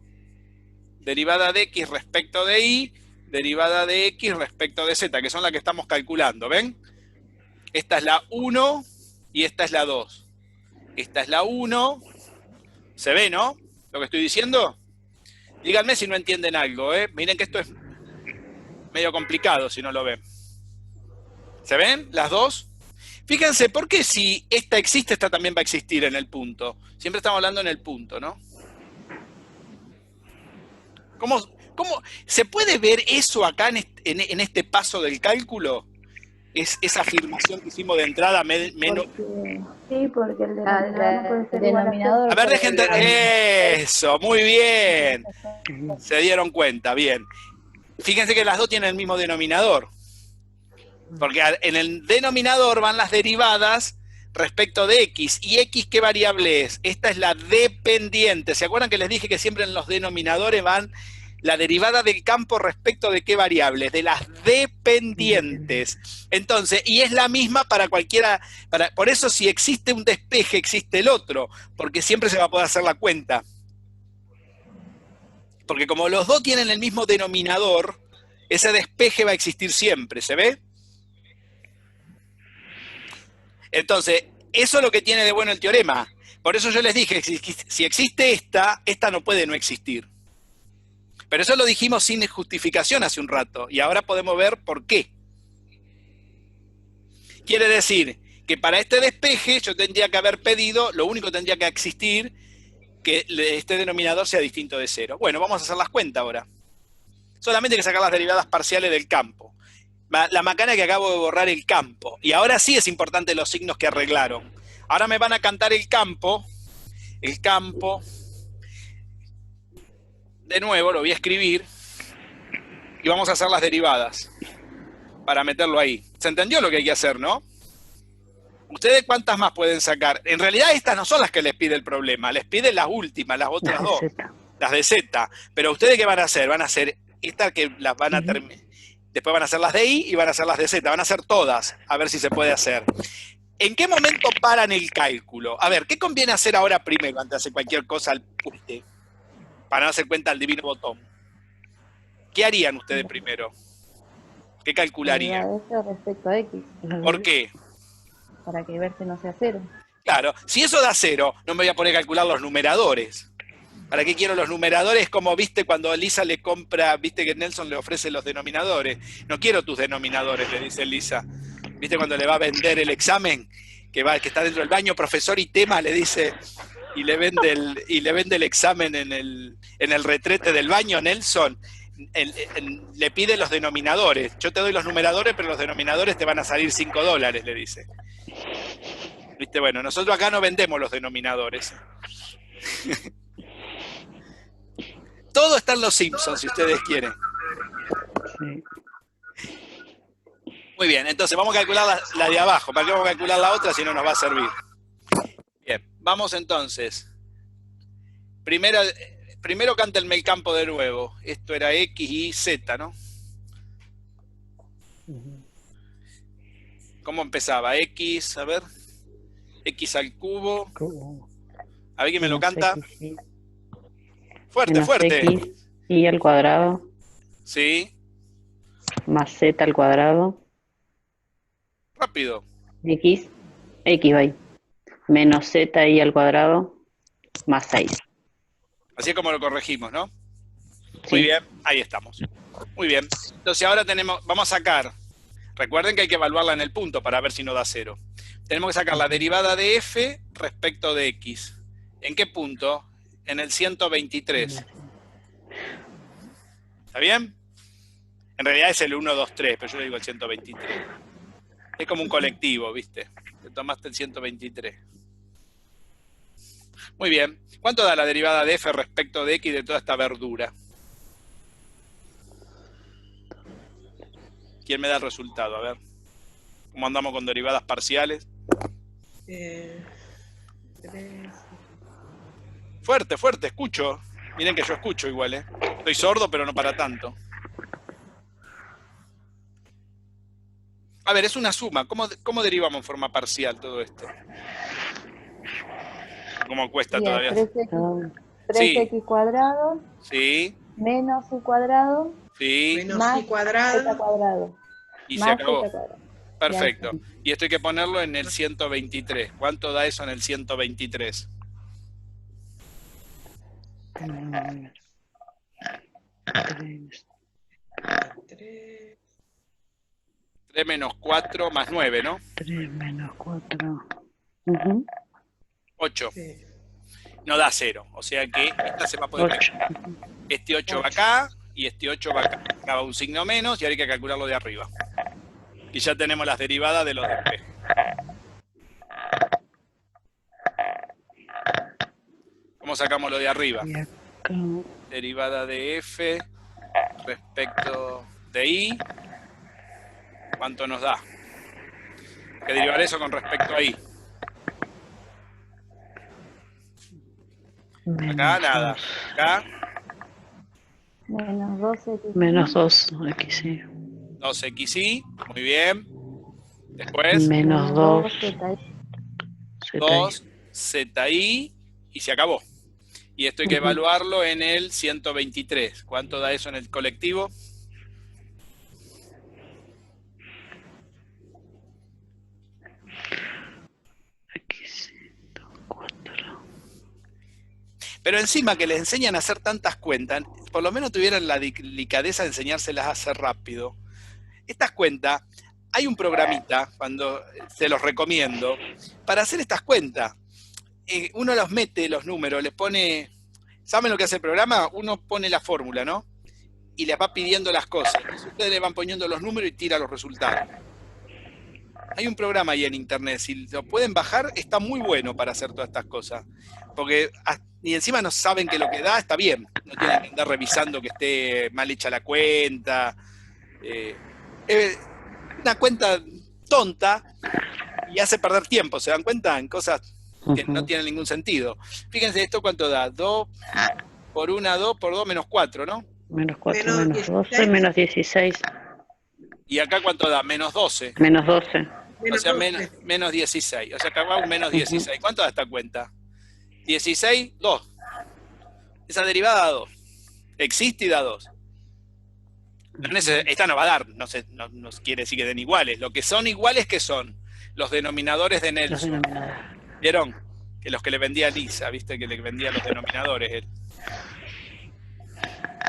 Derivada de x respecto de y, derivada de x respecto de z, que son las que estamos calculando, ¿ven? Esta es la 1 y esta es la 2. Esta es la 1. ¿Se ve, no? Lo que estoy diciendo. Díganme si no entienden algo, ¿eh? Miren que esto es medio complicado si no lo ven. ¿Se ven las dos? Fíjense, ¿por qué si esta existe, esta también va a existir en el punto? Siempre estamos hablando en el punto, ¿no? ¿Cómo se puede ver eso acá en este paso del cálculo? Es esa afirmación que hicimos de entrada menos... Sí, porque el denominador puede ser denominador. A ver, dejen de... Eso, muy bien. Se dieron cuenta, bien. Fíjense que las dos tienen el mismo denominador. Porque en el denominador van las derivadas respecto de x. ¿Y x qué variable es? Esta es la dependiente. ¿Se acuerdan que les dije que siempre en los denominadores van la derivada del campo respecto de qué variables? De las dependientes. Entonces, y es la misma para cualquiera. Por eso si existe un despeje, existe el otro. Porque siempre se va a poder hacer la cuenta. Porque como los dos tienen el mismo denominador, ese despeje va a existir siempre. ¿Se ve? Entonces, eso es lo que tiene de bueno el teorema. Por eso yo les dije, si existe esta no puede no existir. Pero eso lo dijimos sin justificación hace un rato, y ahora podemos ver por qué. Quiere decir que para este despeje yo tendría que haber pedido, lo único que tendría que existir, que este denominador sea distinto de 0. Bueno, vamos a hacer las cuentas ahora. Solamente hay que sacar las derivadas parciales del campo. La macana que acabo de borrar el campo. Y ahora sí es importante los signos que arreglaron. Ahora me van a cantar el campo. El campo. De nuevo, lo voy a escribir. Y vamos a hacer las derivadas. Para meterlo ahí. ¿Se entendió lo que hay que hacer, no? ¿Ustedes cuántas más pueden sacar? En realidad estas no son las que les pide el problema. Les pide las últimas, las otras dos. Las de Z. Pero ¿ustedes qué van a hacer? Van a hacer estas que las van a terminar. Después van a hacer las de I y van a hacer las de Z. Van a hacer todas, a ver si se puede hacer. ¿En qué momento paran el cálculo? A ver, ¿qué conviene hacer ahora primero antes de hacer cualquier cosa al punte? Para no hacer cuenta al divino botón. ¿Qué harían ustedes primero? ¿Qué calcularían? Respecto a X. ¿Por qué? Para que ver si no sea 0. Claro, si eso da 0, no me voy a poner a calcular los numeradores. ¿Para qué quiero los numeradores? Como viste cuando Lisa le compra, viste que Nelson le ofrece los denominadores. No quiero tus denominadores, le dice Lisa. ¿Viste cuando le va a vender el examen? Que está dentro del baño, profesor y tema, le dice, y le vende el examen en el retrete del baño, Nelson. Le pide los denominadores. Yo te doy los numeradores, pero los denominadores te van a salir $5, le dice. ¿Viste? Bueno, nosotros acá no vendemos los denominadores. Todo está en los Simpsons, si ustedes quieren. Sí. Muy bien, entonces vamos a calcular la de abajo. ¿Para qué vamos a calcular la otra si no nos va a servir? Bien, vamos entonces. Primero cántenme el campo de nuevo. Esto era X y Z, ¿no? ¿Cómo empezaba? X, a ver. X al cubo. A ver quién me lo canta. Fuerte, Menos fuerte. X, y al cuadrado, Sí, más Z al cuadrado, rápido. X va ahí. Menos Z y al cuadrado, más 6. Así es como lo corregimos, ¿no? Sí. Muy bien, ahí estamos. Muy bien. Entonces ahora vamos a sacar, recuerden que hay que evaluarla en el punto para ver si no da 0. Tenemos que sacar la derivada de f respecto de x. ¿En qué punto? En el 123. ¿Está bien? En realidad es el 1, 2, 3, pero yo le digo el 123. Es como un colectivo, ¿viste? Te tomaste el 123. Muy bien. ¿Cuánto da la derivada de f respecto de x de toda esta verdura? ¿Quién me da el resultado? A ver. ¿Cómo andamos con derivadas parciales? 3. Fuerte, fuerte, escucho. Miren que yo escucho igual, ¿eh? Estoy sordo, pero no para tanto. A ver, es una suma. ¿Cómo derivamos en forma parcial todo esto? ¿Cómo cuesta Bien, todavía? 3x cuadrado Sí, menos y cuadrado sí. Menos más y cuadrado. z cuadrado. Y se Más acabó. z cuadrado. Perfecto. Y esto hay que ponerlo en el 123. ¿Cuánto da eso en el 123? 3 menos 4 más 9, ¿no? 3 menos 4. 8. Sí. No da 0. O sea que esta se va a poder 8. pegar. Este 8 va acá y este 8 va acá. Acá va un signo menos y ahora hay que calcularlo de arriba. Y ya tenemos las derivadas de los de P. ¿Cómo sacamos lo de arriba? Y acá, Derivada de F respecto de I. ¿Cuánto nos da? Hay que derivar eso con respecto a I. Acá nada. Acá Menos 12x. menos 2x, sí. 2xy. Muy bien. Después Menos 2 2z. 2zi y se acabó. Y esto hay que evaluarlo en el 123. ¿Cuánto da eso en el colectivo? X, 4. Pero encima que les enseñan a hacer tantas cuentas, por lo menos tuvieran la delicadeza de enseñárselas a hacer rápido. Estas cuentas, hay un programita, cuando se los recomiendo, para hacer estas cuentas. Uno los mete, los números, les pone... ¿Saben lo que hace el programa? Uno pone la fórmula, ¿no? Y les va pidiendo las cosas. Entonces ustedes le van poniendo los números y tira los resultados. Hay un programa ahí en internet, si lo pueden bajar, está muy bueno para hacer todas estas cosas. Porque y encima no saben que lo que da está bien. No tienen que andar revisando que esté mal hecha la cuenta. Una cuenta tonta y hace perder tiempo, ¿se dan cuenta? En cosas que no tienen ningún sentido. Fíjense esto cuánto da. 2 por 1, 2 por 2, menos 4, ¿no? Menos 4, Menos menos 12, 16. menos 16. Y acá cuánto da, menos 12. Menos 12. O sea, 12. menos 16. O sea, acá va un menos 16. ¿Cuánto da esta cuenta? 16, 2. Esa derivada da 2. Existe y da 2. Esta no va a dar, no quiere decir que den iguales. Lo que son iguales, ¿qué son? Los denominadores de Los Nelson. denominadores. ¿Vieron? Que los que le vendía a Lisa, ¿viste? Que le vendía los denominadores él.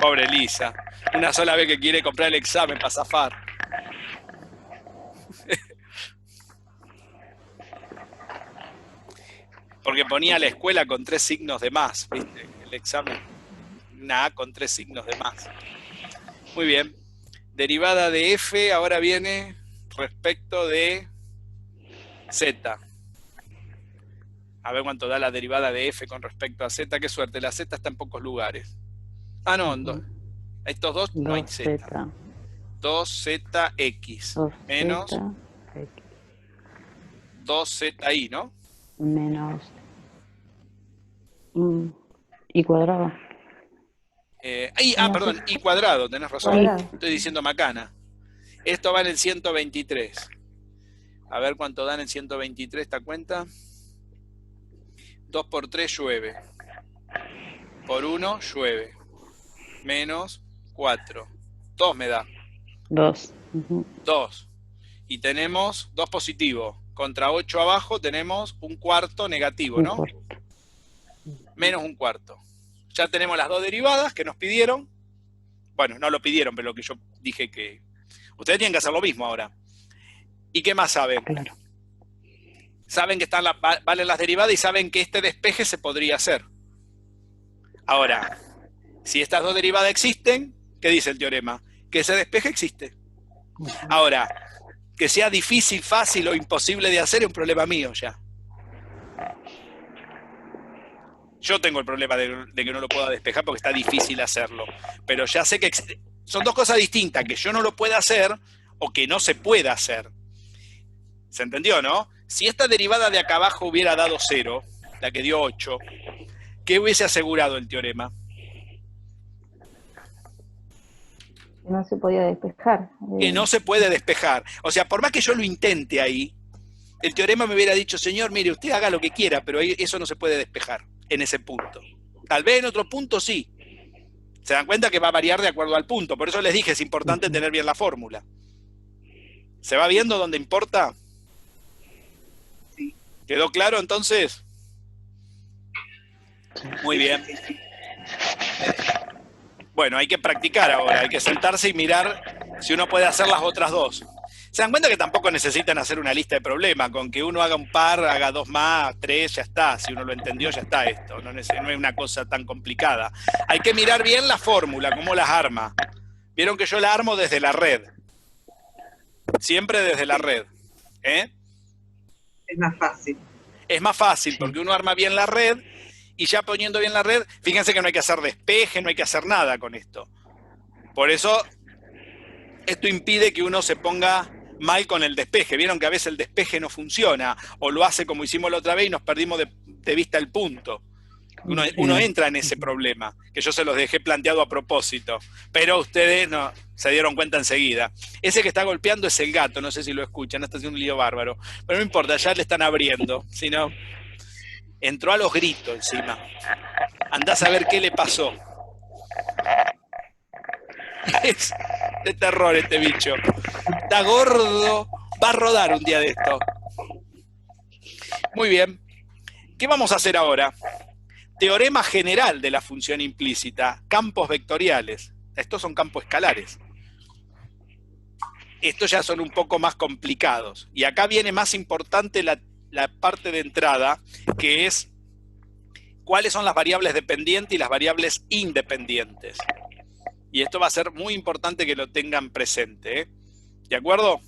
Pobre Lisa. Una sola vez que quiere comprar el examen para zafar. Porque ponía la escuela con 3 signos de más, ¿viste? El examen, una A con 3 signos de más. Muy bien. Derivada de f ahora viene respecto de z. A ver cuánto da la derivada de f con respecto a z. Qué suerte, la z está en pocos lugares. Ah, no, estos dos no hay z. 2zx menos 2zi, ¿no? Menos y cuadrado. Perdón, y cuadrado, tenés razón. Cuadrado. Estoy diciendo macana. Esto va en el 123. A ver cuánto da en el 123 esta cuenta. 2 por 3 llueve. Por 1 llueve. Menos 4. 2 me da. 2. 2. Y tenemos 2 positivo. Contra 8 abajo tenemos un cuarto negativo, ¿no? Menos un cuarto. Ya tenemos las dos derivadas que nos pidieron. Bueno, no lo pidieron, pero lo que yo dije que... Ustedes tienen que hacer lo mismo ahora. ¿Y qué más saben? Claro. Saben que valen las derivadas y saben que este despeje se podría hacer. Ahora, si estas dos derivadas existen, ¿qué dice el teorema? Que ese despeje existe. Ahora, que sea difícil, fácil o imposible de hacer es un problema mío ya. Yo tengo el problema de que no lo pueda despejar porque está difícil hacerlo. Pero ya sé que son dos cosas distintas, que yo no lo pueda hacer o que no se pueda hacer. ¿Se entendió, no? Si esta derivada de acá abajo hubiera dado 0, la que dio 8, ¿qué hubiese asegurado el teorema? Que no se podía despejar. Que no se puede despejar. O sea, por más que yo lo intente ahí, el teorema me hubiera dicho, señor, mire, usted haga lo que quiera, pero eso no se puede despejar en ese punto. Tal vez en otro punto sí. Se dan cuenta que va a variar de acuerdo al punto. Por eso les dije, es importante tener bien la fórmula. ¿Se va viendo dónde importa? Sí. ¿Quedó claro entonces? Muy bien. Bueno, hay que practicar ahora, hay que sentarse y mirar si uno puede hacer las otras dos. Se dan cuenta que tampoco necesitan hacer una lista de problemas, con que uno haga un par, haga 2 más, 3, ya está. Si uno lo entendió, ya está esto. No es una cosa tan complicada. Hay que mirar bien la fórmula, cómo las arma. Vieron que yo la armo desde la red. Siempre desde la red. ¿Eh? Es más fácil. Es más fácil, porque uno arma bien la red, y ya poniendo bien la red, fíjense que no hay que hacer despeje, no hay que hacer nada con esto. Por eso, esto impide que uno se ponga mal con el despeje. Vieron que a veces el despeje no funciona, o lo hace como hicimos la otra vez y nos perdimos de vista el punto. Uno entra en ese problema, que yo se los dejé planteado a propósito, pero ustedes no se dieron cuenta enseguida. Ese que está golpeando es el gato, no sé si lo escuchan, está haciendo un lío bárbaro, pero no importa, ya le están abriendo, si no, entró a los gritos encima. Andás a ver qué le pasó. Es de terror este bicho. Está gordo, va a rodar un día de esto. Muy bien. ¿Qué vamos a hacer ahora? Teorema general de la función implícita, campos vectoriales. Estos son campos escalares. Estos ya son un poco más complicados. Y acá viene más importante la parte de entrada, que es cuáles son las variables dependientes y las variables independientes. Y esto va a ser muy importante que lo tengan presente, ¿eh? ¿De acuerdo?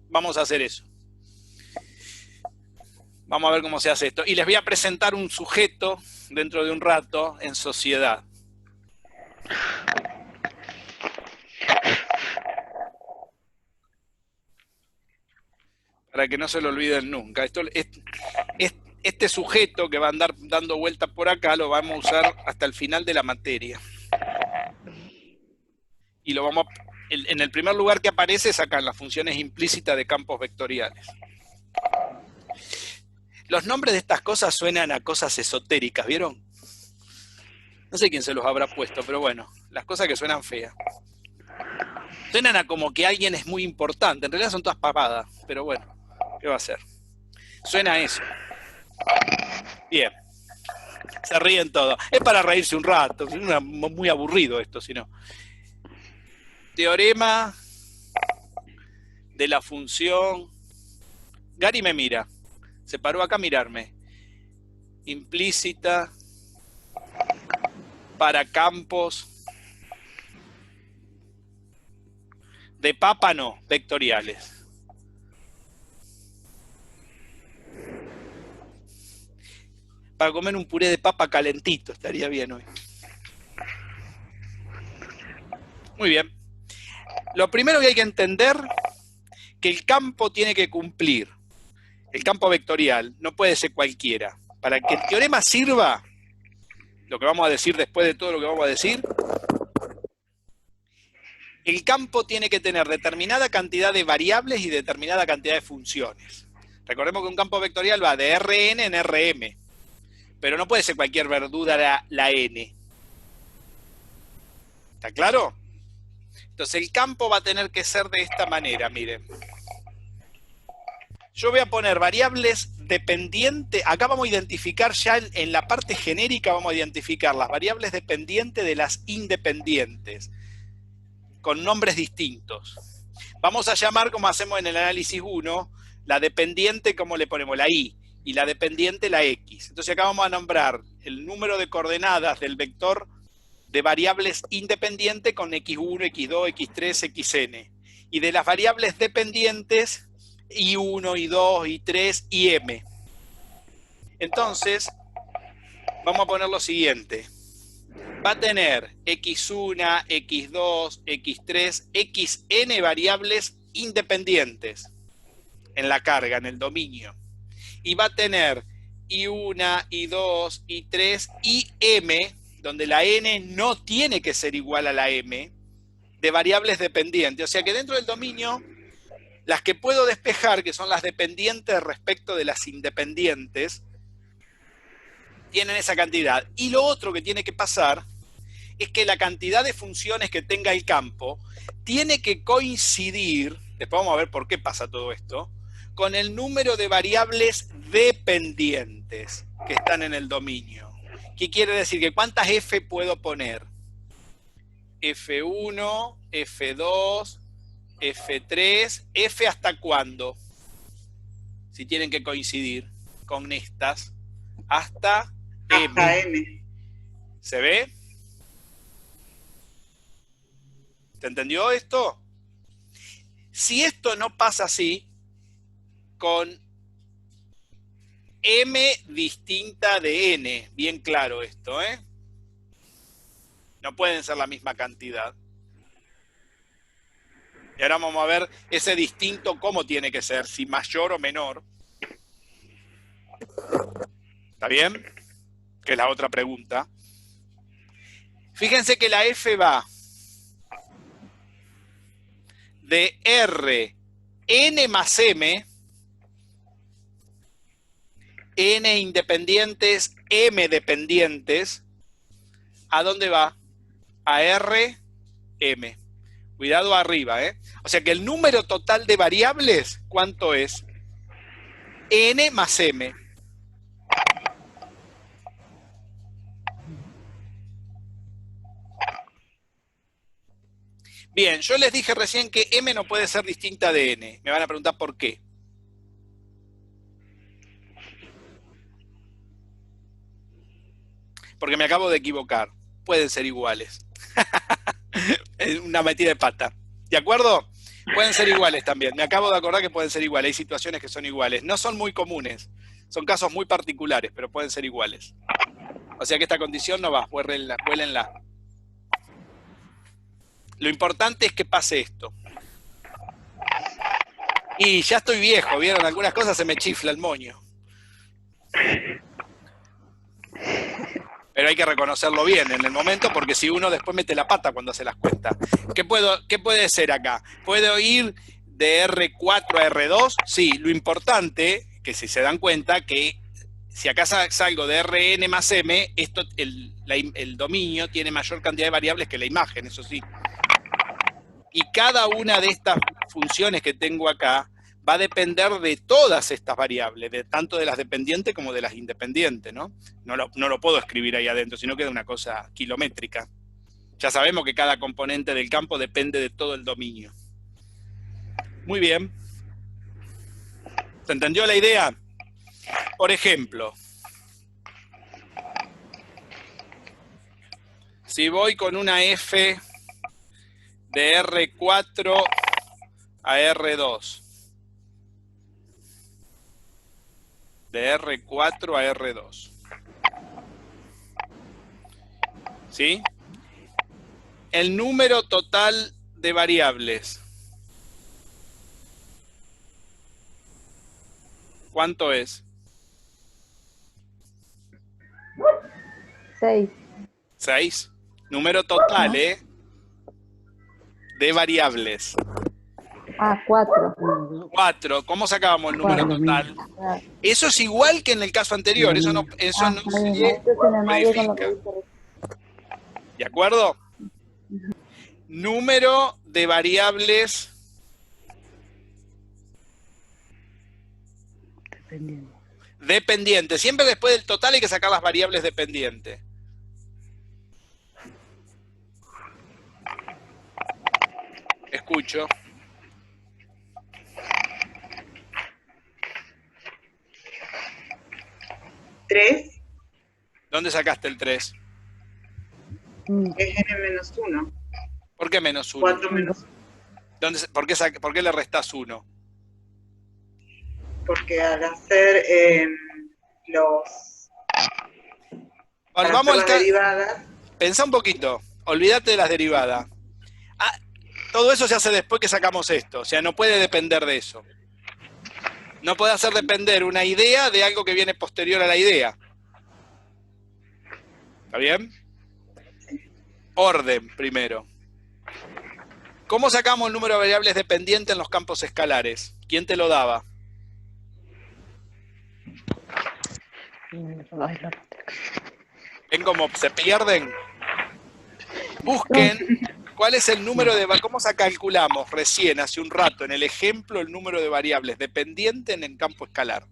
Vamos a hacer eso. Vamos a ver cómo se hace esto. Y les voy a presentar un sujeto dentro de un rato en sociedad. Para que no se lo olviden nunca. Este sujeto que va a andar dando vueltas por acá lo vamos a usar hasta el final de la materia. Y lo vamos en el primer lugar que aparece es acá, en las funciones implícitas de campos vectoriales. Los nombres de estas cosas suenan a cosas esotéricas, ¿vieron? No sé quién se los habrá puesto, pero bueno, las cosas que suenan feas. Suenan a como que alguien es muy importante, en realidad son todas pavadas, pero bueno, ¿qué va a hacer? Suena a eso. Bien. Se ríen todos. Es para reírse un rato. Es muy aburrido esto, si no. Teorema de la función. Gary me mira. Se paró acá a mirarme. Implícita para campos de papa, no, vectoriales. Para comer un puré de papa calentito, estaría bien hoy. Muy bien. Lo primero que hay que entender, que el campo tiene que cumplir. El campo vectorial no puede ser cualquiera. Para que el teorema sirva, lo que vamos a decir después de todo lo que vamos a decir, el campo tiene que tener determinada cantidad de variables y determinada cantidad de funciones. Recordemos que un campo vectorial va de Rn en Rm. Pero no puede ser cualquier verdura la n. ¿Está claro? Entonces el campo va a tener que ser de esta manera, miren. Yo voy a poner variables dependientes. Acá vamos a identificar ya en la parte genérica, vamos a identificar las variables dependientes de las independientes, con nombres distintos. Vamos a llamar, como hacemos en el análisis 1, la dependiente, como le ponemos la i, y la dependiente la x. Entonces acá vamos a nombrar el número de coordenadas del vector de variables independientes con x1, x2, x3, xn. Y de las variables dependientes, i1, i2, i3 y m. Entonces, vamos a poner lo siguiente. Va a tener x1, x2, x3, xn variables independientes en la carga, en el dominio. Y va a tener I1, I2, I3 y M, donde la N no tiene que ser igual a la M, de variables dependientes. O sea que dentro del dominio, las que puedo despejar, que son las dependientes respecto de las independientes, tienen esa cantidad. Y lo otro que tiene que pasar es que la cantidad de funciones que tenga el campo tiene que coincidir, después vamos a ver por qué pasa todo esto, con el número de variables dependientes que están en el dominio. ¿Qué quiere decir? Que ¿cuántas f puedo poner? F1, F2, F3, F hasta cuándo? Si tienen que coincidir con estas, hasta M. Hasta M. ¿Se ve? ¿Se entendió esto? Si esto no pasa así, con M distinta de N. Bien claro esto, ¿eh? No pueden ser la misma cantidad. Y ahora vamos a ver ese distinto cómo tiene que ser, si mayor o menor. ¿Está bien? Que es la otra pregunta. Fíjense que la F va de R, N más M, N independientes, M dependientes. ¿A dónde va? A R, M. Cuidado arriba, ¿eh? O sea que el número total de variables, ¿cuánto es? N más M. Bien, yo les dije recién que M no puede ser distinta de N. Me van a preguntar por qué. Porque me acabo de equivocar. Pueden ser iguales. Es una metida de pata. ¿De acuerdo? Pueden ser iguales también. Me acabo de acordar que pueden ser iguales. Hay situaciones que son iguales. No son muy comunes. Son casos muy particulares, pero pueden ser iguales. O sea que esta condición no va. Vuélenla. Lo importante es que pase esto. Y ya estoy viejo, ¿vieron? Algunas cosas se me chifla el moño. Pero hay que reconocerlo bien en el momento, porque si uno después mete la pata cuando hace las cuentas. ¿Qué puede ser acá? ¿Puedo ir de R4 a R2? Sí, lo importante, que si se dan cuenta, que si acá salgo de Rn más M, el dominio tiene mayor cantidad de variables que la imagen, eso sí. Y cada una de estas funciones que tengo acá va a depender de todas estas variables, tanto de las dependientes como de las independientes, ¿no? No lo puedo escribir ahí adentro, sino que es una cosa kilométrica. Ya sabemos que cada componente del campo depende de todo el dominio. Muy bien. ¿Se entendió la idea? Por ejemplo, si voy con una F de R4 a R2, de R4 a R2, ¿sí? El número total de variables, ¿cuánto es? 6. 6. Número total, ¿eh? De variables. 4. 4. ¿Cómo sacábamos el número total? Eso es igual que en el caso anterior. Eso no se modifica. ¿De acuerdo? Número de variables dependientes. Siempre después del total hay que sacar las variables dependientes. Escucho. ¿3? ¿Dónde sacaste el 3? Es n-1. ¿Por qué menos 1? 4 menos 1. ¿Por qué le restás 1? Porque al hacer Bueno, vamos al derivadas. Pensá un poquito. Olvídate de las derivadas. Todo eso se hace después que sacamos esto. O sea, no puede depender de eso. No puede hacer depender una idea de algo que viene posterior a la idea. ¿Está bien? Orden, primero. ¿Cómo sacamos el número de variables dependientes en los campos escalares? ¿Quién te lo daba? ¿Ven cómo se pierden? Busquen cuál es el número de... ¿Cómo se calculamos recién, hace un rato, en el ejemplo, el número de variables dependientes en el campo escalar?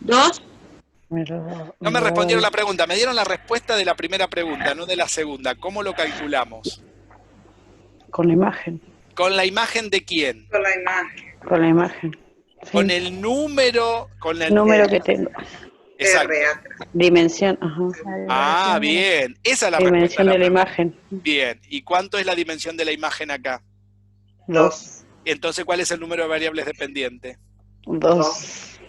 2. No me respondieron la pregunta, me dieron la respuesta de la primera pregunta, no de la segunda. ¿Cómo lo calculamos? Con la imagen. ¿Con la imagen de quién? Con la imagen. Con la imagen. Sí. Con el número... Con el número que tengo. Exacto. Dimensión, ajá. Ah, bien. Esa es la dimensión respuesta de la imagen. Bien. ¿Y cuánto es la dimensión de la imagen acá? 2. Entonces, ¿cuál es el número de variables dependientes? 2.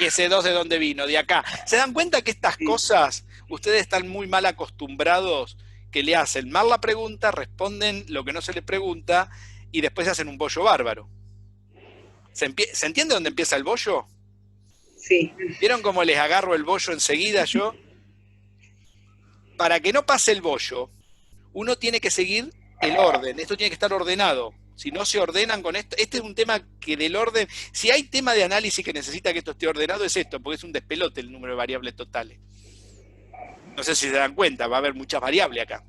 ¿Y ese 2 de dónde vino? De acá. ¿Se dan cuenta que estas cosas, ustedes están muy mal acostumbrados, que le hacen mal la pregunta, responden lo que no se les pregunta, y después hacen un bollo bárbaro? ¿Se entiende dónde empieza el bollo? Sí. ¿Vieron cómo les agarro el bollo enseguida yo? Para que no pase el bollo, uno tiene que seguir el orden. Esto tiene que estar ordenado. Si no se ordenan con esto, este es un tema que del orden... Si hay tema de análisis que necesita que esto esté ordenado, es esto, porque es un despelote el número de variables totales. No sé si se dan cuenta, va a haber muchas variables acá.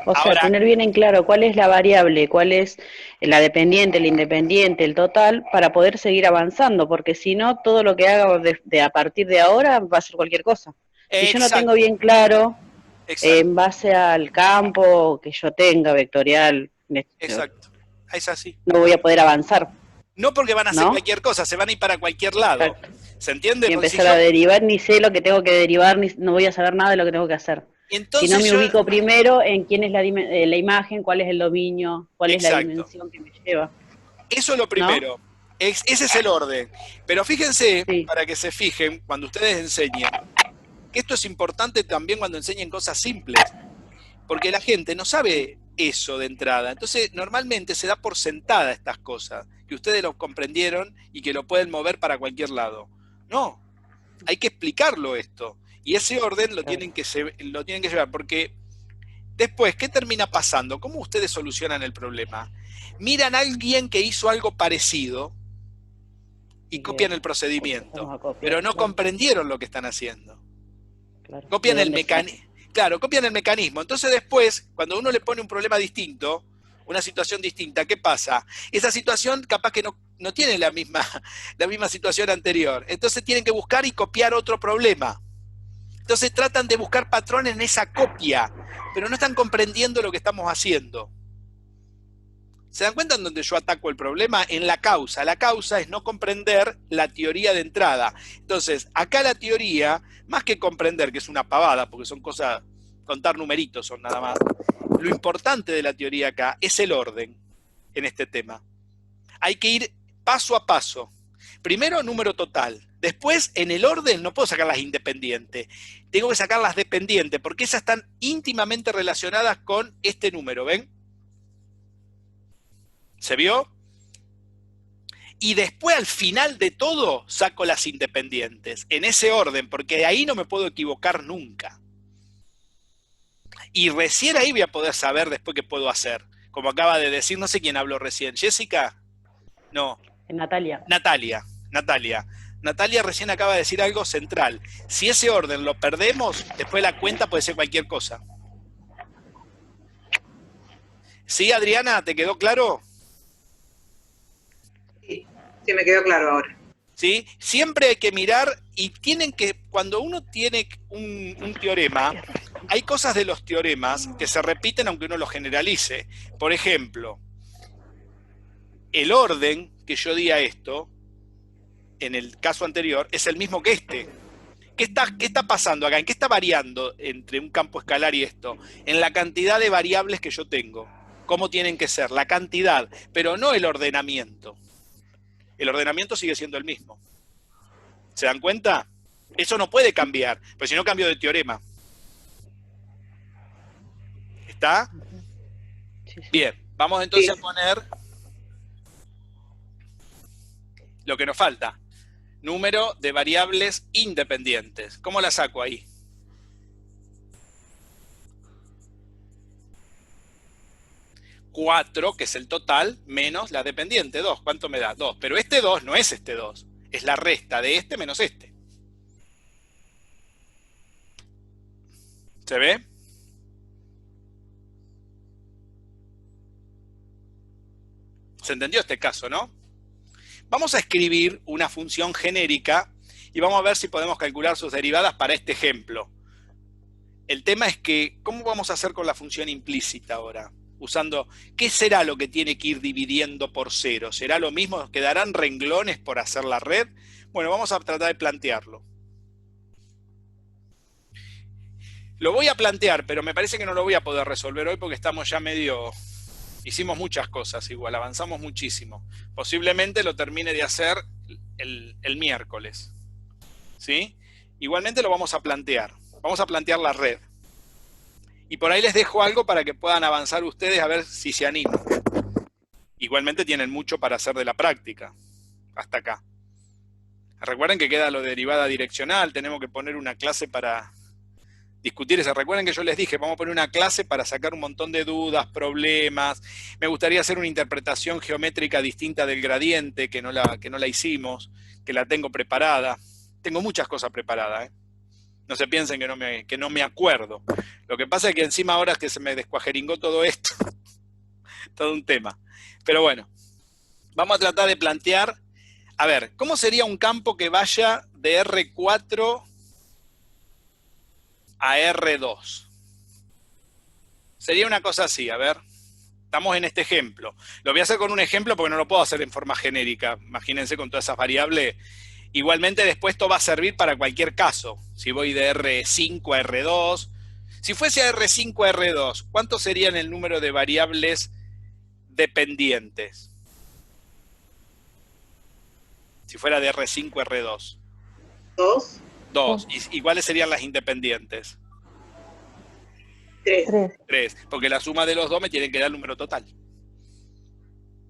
O sea, Ahora, tener bien en claro cuál es la variable, cuál es la dependiente, el independiente, el total, para poder seguir avanzando, porque si no, todo lo que haga a partir de ahora va a ser cualquier cosa. Si yo no tengo bien claro, en base al campo que yo tenga, vectorial, exacto, es así. No voy a poder avanzar. No porque van a hacer cualquier cosa, se van a ir para cualquier lado. Exacto. ¿Se entiende? Y empezar a derivar, ni sé lo que tengo que derivar, ni no voy a saber nada de lo que tengo que hacer. Entonces si no me ubico primero en quién es la imagen, cuál es el dominio, cuál es la dimensión que me lleva. Eso es lo primero. ¿No? Ese es el orden. Pero fíjense, para que se fijen, cuando ustedes enseñan, que esto es importante también cuando enseñen cosas simples. Porque la gente no sabe eso de entrada. Entonces, normalmente se da por sentada estas cosas, que ustedes lo comprendieron y que lo pueden mover para cualquier lado. No, hay que explicarlo esto. Y ese orden lo tienen que llevar, porque después, ¿qué termina pasando? ¿Cómo ustedes solucionan el problema? Miran a alguien que hizo algo parecido y copian el procedimiento, pero no comprendieron lo que están haciendo. Copian el mecanismo. Claro, copian el mecanismo. Entonces después, cuando uno le pone un problema distinto, una situación distinta, ¿qué pasa? Esa situación capaz que no tiene la misma situación anterior. Entonces tienen que buscar y copiar otro problema. Entonces tratan de buscar patrones en esa copia, pero no están comprendiendo lo que estamos haciendo. ¿Se dan cuenta en donde yo ataco el problema? En la causa. La causa es no comprender la teoría de entrada. Entonces, acá la teoría, más que comprender, que es una pavada, porque son cosas, contar numeritos son nada más, lo importante de la teoría acá es el orden en este tema. Hay que ir paso a paso. Primero, número total. Después, en el orden, no puedo sacar las independientes. Tengo que sacar las dependientes, porque esas están íntimamente relacionadas con este número, ¿ven? ¿Se vio? Y después, al final de todo, saco las independientes. En ese orden, porque de ahí no me puedo equivocar nunca. Y recién ahí voy a poder saber después qué puedo hacer. Como acaba de decir, no sé quién habló recién. ¿Jessica? No. Natalia. Natalia recién acaba de decir algo central. Si ese orden lo perdemos, después la cuenta puede ser cualquier cosa. ¿Sí, Adriana? ¿Te quedó claro? Sí, me quedó claro ahora. ¿Sí? Siempre hay que mirar y tienen que, cuando uno tiene un teorema, hay cosas de los teoremas que se repiten aunque uno los generalice. Por ejemplo, el orden que yo di a esto, en el caso anterior, es el mismo que este. ¿Qué está pasando acá? ¿En qué está variando entre un campo escalar y esto? En la cantidad de variables que yo tengo. ¿Cómo tienen que ser? La cantidad, pero no el ordenamiento. El ordenamiento sigue siendo el mismo. ¿Se dan cuenta? Eso no puede cambiar, pues si no cambio de teorema. ¿Está? Bien, vamos entonces a poner lo que nos falta. Número de variables independientes. ¿Cómo la saco ahí? Cuatro, que es el total, menos la dependiente, 2. ¿Cuánto me da? 2. Pero este 2 no es este 2. Es la resta de este menos este. ¿Se ve? ¿Se entendió este caso, no? Vamos a escribir una función genérica y vamos a ver si podemos calcular sus derivadas para este ejemplo. El tema es que, ¿cómo vamos a hacer con la función implícita ahora? Usando, ¿qué será lo que tiene que ir dividiendo por 0? ¿Será lo mismo? ¿Quedarán renglones por hacer la red? Bueno, vamos a tratar de plantearlo. Lo voy a plantear, pero me parece que no lo voy a poder resolver hoy porque estamos ya medio... Hicimos muchas cosas igual, avanzamos muchísimo. Posiblemente lo termine de hacer el miércoles. ¿Sí? Igualmente lo vamos a plantear. Vamos a plantear la red. Y por ahí les dejo algo para que puedan avanzar ustedes a ver si se animan. Igualmente tienen mucho para hacer de la práctica. Hasta acá. Recuerden que queda lo de derivada direccional. Tenemos que poner una clase para discutir eso. Recuerden que yo les dije, vamos a poner una clase para sacar un montón de dudas, problemas. Me gustaría hacer una interpretación geométrica distinta del gradiente, que no la hicimos, que la tengo preparada. Tengo muchas cosas preparadas, ¿eh? No se piensen que no me acuerdo. Lo que pasa es que encima ahora es que se me descuajeringó todo esto. Todo un tema. Pero bueno, vamos a tratar de plantear, a ver, ¿cómo sería un campo que vaya de R4 a R2? Sería una cosa así, a ver. Estamos en este ejemplo. Lo voy a hacer con un ejemplo porque no lo puedo hacer en forma genérica. Imagínense con todas esas variables. Igualmente después esto va a servir para cualquier caso. Si voy de R5 a R2. Si fuese a R5 a R2, ¿cuánto serían el número de variables dependientes? Si fuera de R5 a R2. 2. 2. ¿Y cuáles serían las independientes? 3. 3. Porque la suma de los dos me tiene que dar el número total.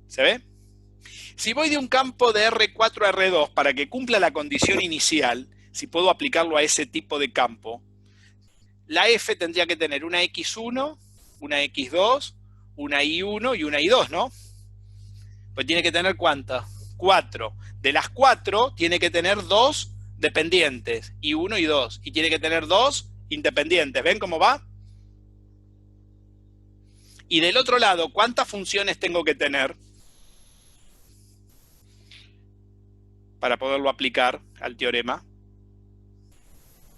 ¿Se ve? Si voy de un campo de R4 a R2 para que cumpla la condición inicial, si puedo aplicarlo a ese tipo de campo, la F tendría que tener una X1, una X2, una Y1 y una Y2, ¿no? Pues tiene que tener ¿cuántas? 4. De las 4 tiene que tener 2 dependientes, Y1 y 2. Y tiene que tener 2 independientes. ¿Ven cómo va? Y del otro lado, ¿cuántas funciones tengo que tener para poderlo aplicar al teorema?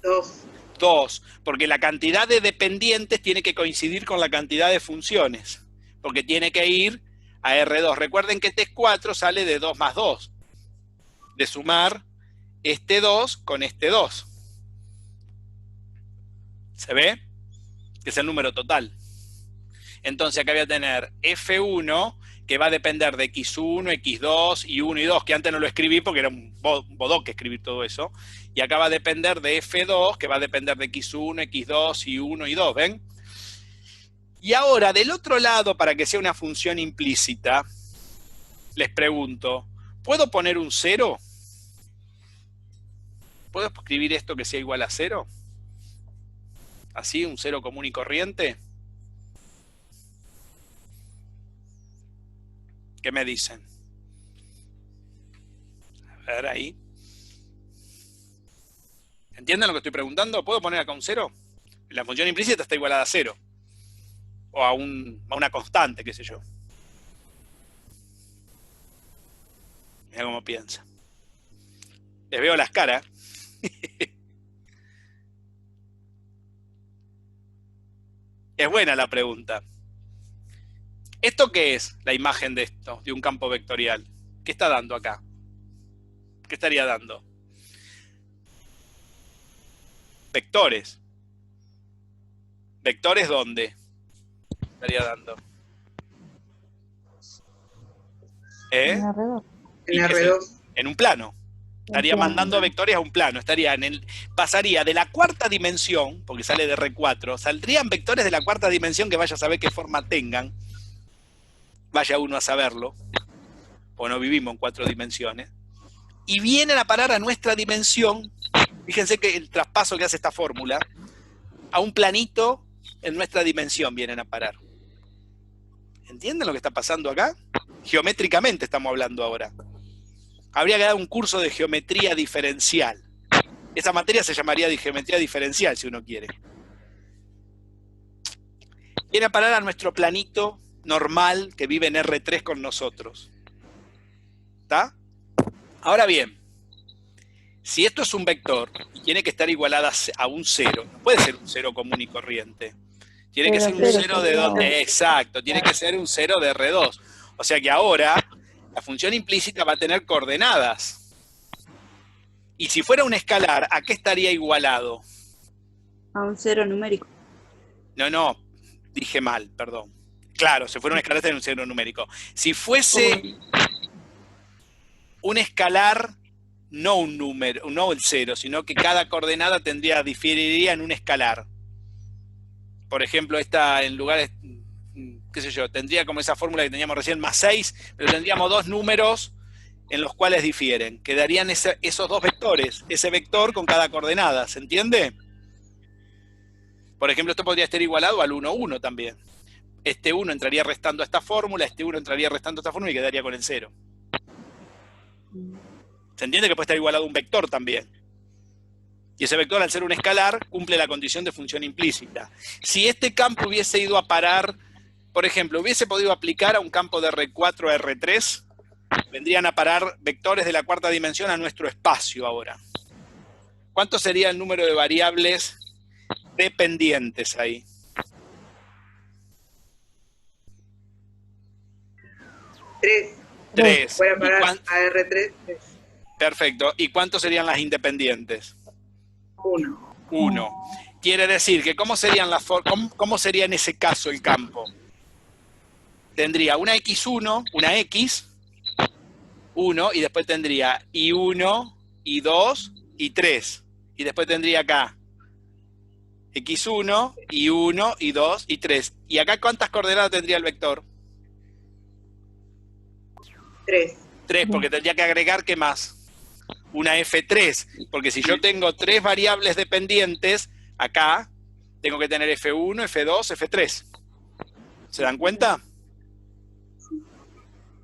2. 2, porque la cantidad de dependientes tiene que coincidir con la cantidad de funciones, porque tiene que ir a R2. Recuerden que este 4 sale de 2 más 2, de sumar este 2 con este 2. ¿Se ve? Que es el número total. Entonces acá voy a tener F1, que va a depender de X1, X2 y 1 y 2, que antes no lo escribí porque era un bodoque escribir todo eso. Y acá va a depender de F2, que va a depender de X1, X2 y 1 y 2, ¿ven? Y ahora, del otro lado, para que sea una función implícita, les pregunto, ¿puedo poner un 0? ¿Puedo escribir esto que sea igual a 0? ¿Así, un 0 común y corriente? ¿Qué me dicen? A ver ahí. ¿Entienden lo que estoy preguntando? ¿Puedo poner acá un 0? La función implícita está igualada a 0. O a una constante, qué sé yo. Mira cómo piensa. Les veo las caras. Es buena la pregunta. ¿Esto qué es la imagen de esto, de un campo vectorial? ¿Qué está dando acá? ¿Qué estaría dando? Vectores. ¿Vectores dónde? Estaría dando. En R2. En R2. En un plano. Estaría mandando vectores a un plano. Estaría pasaría de la cuarta dimensión, porque sale de R4, saldrían vectores de la cuarta dimensión que vaya a saber qué forma tengan. Vaya uno a saberlo. O no vivimos en 4 dimensiones. Y vienen a parar a nuestra dimensión. Fíjense que el traspaso que hace esta fórmula, a un planito en nuestra dimensión vienen a parar. ¿Entienden lo que está pasando acá? Geométricamente estamos hablando ahora. Habría que dar un curso de geometría diferencial. Esa materia se llamaría de geometría diferencial, si uno quiere. Viene a parar a nuestro planito normal que vive en R3 con nosotros. ¿Está? Ahora bien, si esto es un vector y tiene que estar igualada a un 0, no puede ser un 0 común y corriente. Tiene que ser un 0 de donde, exacto, tiene que ser un 0 de R2. O sea que ahora la función implícita va a tener coordenadas. Y si fuera un escalar, ¿a qué estaría igualado? A un 0 numérico. No, dije mal, perdón. Claro, si fuera un escalar estaría un 0 numérico. Si fuese un escalar, no un número, no el 0, sino que cada coordenada diferiría en un escalar. Por ejemplo, esta en lugares, qué sé yo, tendría como esa fórmula que teníamos recién, más 6, pero tendríamos 2 números en los cuales difieren. Quedarían esos 2 vectores, ese vector con cada coordenada, ¿se entiende? Por ejemplo, esto podría estar igualado al 1, 1 también. Este 1 entraría restando a esta fórmula, este 1 entraría restando a esta fórmula y quedaría con el 0. ¿Se entiende que puede estar igualado a un vector también? Y ese vector, al ser un escalar, cumple la condición de función implícita. Si este campo hubiese ido a parar, por ejemplo, hubiese podido aplicar a un campo de R4 a R3, vendrían a parar vectores de la cuarta dimensión a nuestro espacio ahora. ¿Cuánto sería el número de variables dependientes ahí? 3. Voy a parar a R3. 3. Perfecto. ¿Y cuántos serían las independientes? 1. Quiere decir que ¿cómo sería en ese caso el campo? Tendría una X1, una X, 1, y después tendría I1, I2, I3. Y después tendría acá X1, I1, I2, I3. ¿Y acá cuántas coordenadas tendría el vector? 3. 3, porque tendría que agregar, ¿qué más? Una F3, porque si yo tengo 3 variables dependientes, acá tengo que tener F1, F2, F3. ¿Se dan cuenta?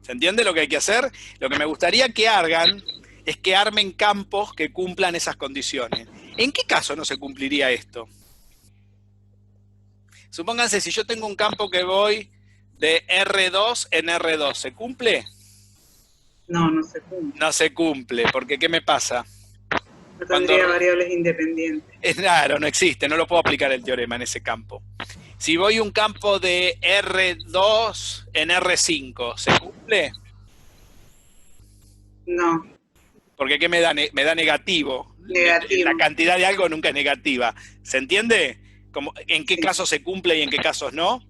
¿Se entiende lo que hay que hacer? Lo que me gustaría que hagan es que armen campos que cumplan esas condiciones. ¿En qué caso no se cumpliría esto? Supónganse, si yo tengo un campo que voy de R2 en R2, ¿se cumple? No, no se cumple. No se cumple, porque ¿qué me pasa? No tendría variables independientes. Es raro, no existe, no lo puedo aplicar el teorema en ese campo. Si voy a un campo de R2 en R5, ¿se cumple? No. Porque ¿qué me da? Me da negativo. Negativo. La cantidad de algo nunca es negativa. ¿Se entiende? Como, ¿en qué Sí. casos se cumple y en qué casos no?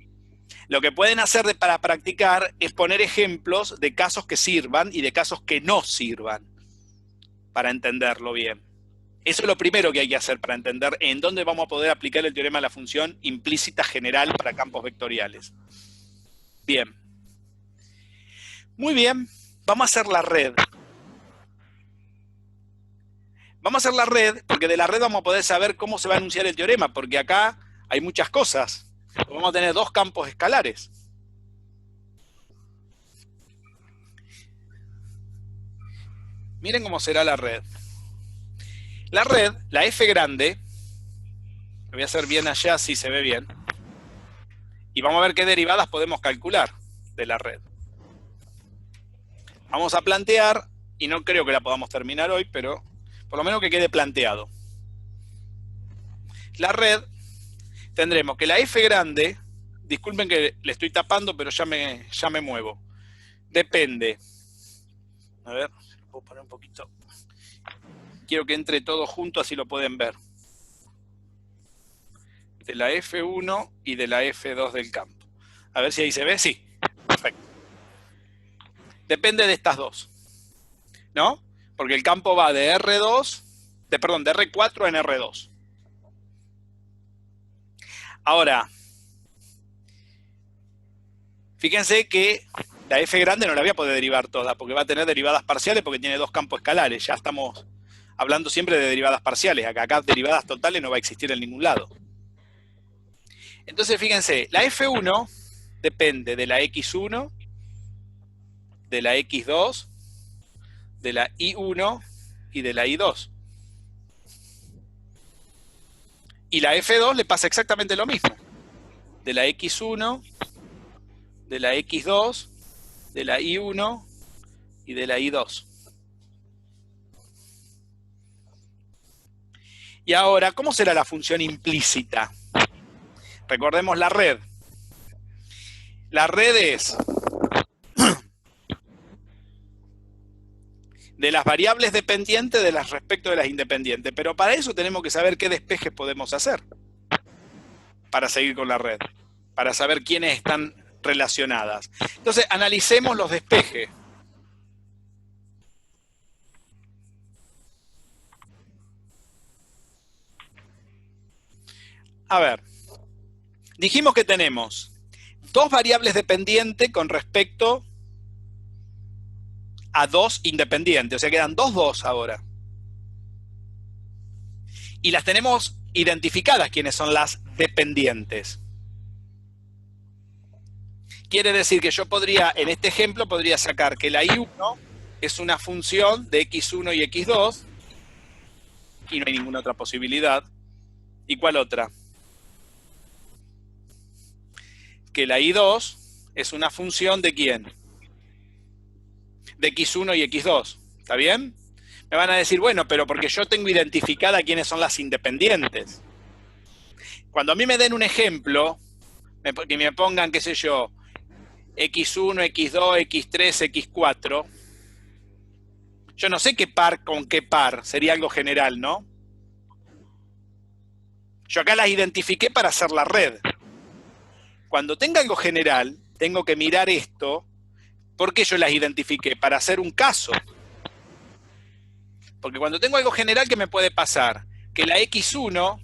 Lo que pueden hacer para practicar es poner ejemplos de casos que sirvan y de casos que no sirvan, para entenderlo bien. Eso es lo primero que hay que hacer para entender en dónde vamos a poder aplicar el teorema de la función implícita general para campos vectoriales. Bien. Muy bien. Vamos a hacer la red. Vamos a hacer la red, porque de la red vamos a poder saber cómo se va a enunciar el teorema, porque acá hay muchas cosas. Vamos a tener dos campos escalares. Miren cómo será la red. La red, la F grande, lo voy a hacer bien allá, así se ve bien. Y vamos a ver qué derivadas podemos calcular de la red. Vamos a plantear, y no creo que la podamos terminar hoy, pero por lo menos que quede planteado. La red, tendremos que la F grande, disculpen que le estoy tapando, pero ya me muevo. Depende. A ver, lo puedo poner un poquito. Quiero que entre todo junto, así lo pueden ver. De la F1 y de la F2 del campo. A ver si ahí se ve. Sí, perfecto. Depende de estas dos, ¿no? Porque el campo va de R2, de R4 en R2. Ahora, fíjense que la F grande no la voy a poder derivar toda, porque va a tener derivadas parciales porque tiene dos campos escalares. Ya estamos hablando siempre de derivadas parciales. Acá derivadas totales no va a existir en ningún lado. Entonces, fíjense, la F1 depende de la X1, de la X2, de la I1 y de la I2. Y la F2 le pasa exactamente lo mismo. De la X1, de la X2, de la I1 y de la I2. Y ahora, ¿cómo será la función implícita? Recordemos la red. La red es de las variables dependientes de las respecto de las independientes. Pero para eso tenemos que saber qué despejes podemos hacer para seguir con la red, para saber quiénes están relacionadas. Entonces, analicemos los despejes. A ver, dijimos que tenemos dos variables dependientes con respecto a dos independientes, o sea, quedan dos ahora. Y las tenemos identificadas, quiénes son las dependientes. Quiere decir que yo podría, en este ejemplo, podría sacar que la I1 es una función de X1 y X2, y no hay ninguna otra posibilidad. ¿Y cuál otra? Que la I2 es una función de ¿quién? De X1 y X2. ¿Está bien? Me van a decir, bueno, pero porque yo tengo identificada quiénes son las independientes. Cuando a mí me den un ejemplo, que me pongan, qué sé yo, X1, X2, X3, X4, yo no sé qué par con qué par, sería algo general, ¿no? Yo acá las identifiqué para hacer la red. Cuando tenga algo general, tengo que mirar esto. ¿Por qué yo las identifiqué? Para hacer un caso. Porque cuando tengo algo general, ¿qué me puede pasar? Que la X1,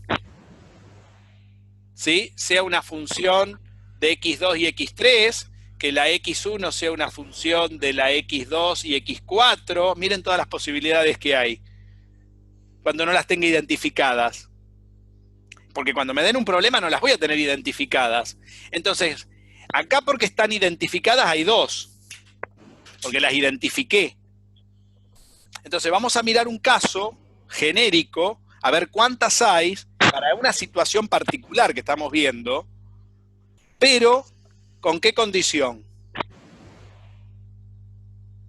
¿sí?, sea una función de X2 y X3, que la X1 sea una función de la X2 y X4. Miren todas las posibilidades que hay cuando no las tenga identificadas. Porque cuando me den un problema no las voy a tener identificadas. Entonces, acá porque están identificadas hay dos. Porque las identifiqué. Entonces vamos a mirar un caso genérico, a ver cuántas hay para una situación particular que estamos viendo, pero ¿Con qué condición?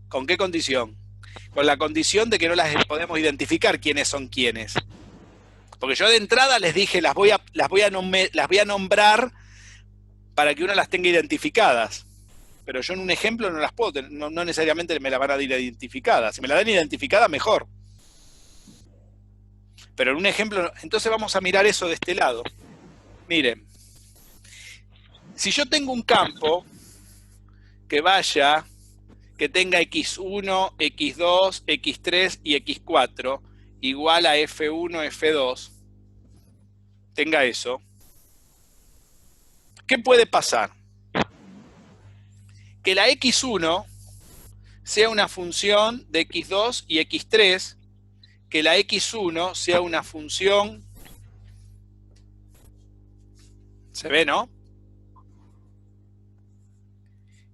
¿Con qué condición? Con la condición de que no las podemos identificar quiénes son quiénes. Porque yo de entrada les dije, las voy a nombrar para que uno las tenga identificadas. Pero yo en un ejemplo no las puedo, no necesariamente me las van a dar identificadas. Si me la dan identificada, mejor. Pero en un ejemplo, entonces vamos a mirar eso de este lado. Miren, si yo tengo un campo que tenga x1, x2, x3 y x4 igual a f1, f2, tenga eso, ¿qué puede pasar? Que la x1 sea una función de x2 y x3, que la x1 sea una función, ¿se ve, no?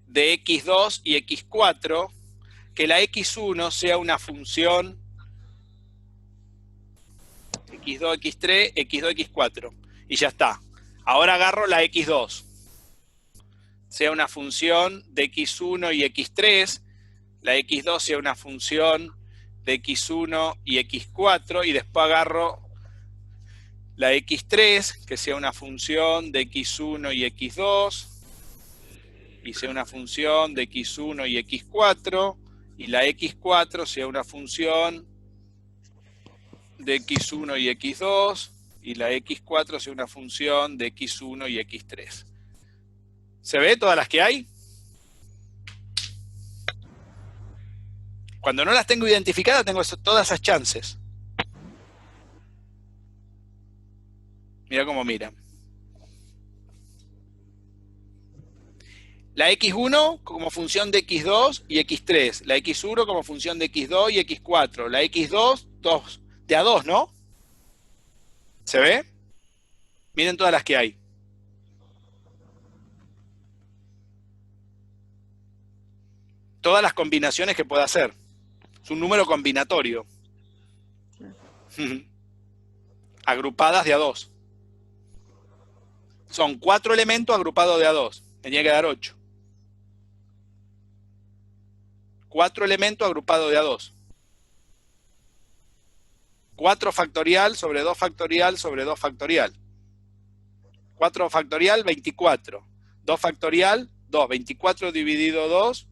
De x2 y x4, que la x1 sea una función x2, x3, x2, x4. Y ya está. Ahora agarro la x2. Sea una función de x1 y x3, la x2 sea una función de x1 y x4, y después agarro la x3, que sea una función de x1 y x2, y sea una función de x1 y x4, y la x4 sea una función de x1 y x2, y la x4 sea una función de x1 y x3. ¿Se ve todas las que hay? Cuando no las tengo identificadas, tengo todas esas chances. Mira cómo miran. La x1 como función de x2 y x3. La x1 como función de x2 y x4. La x2, de a 2, ¿no? ¿Se ve? Miren todas las que hay. Todas las combinaciones que pueda hacer. Es un número combinatorio. Agrupadas de a 2. Son 4 elementos agrupados de a 2. Tenía que dar 8. 4 elementos agrupados de a 2. 4 factorial sobre 2 factorial sobre 2 factorial. 4 factorial, 24. 2 factorial, 2. 24 dividido 2,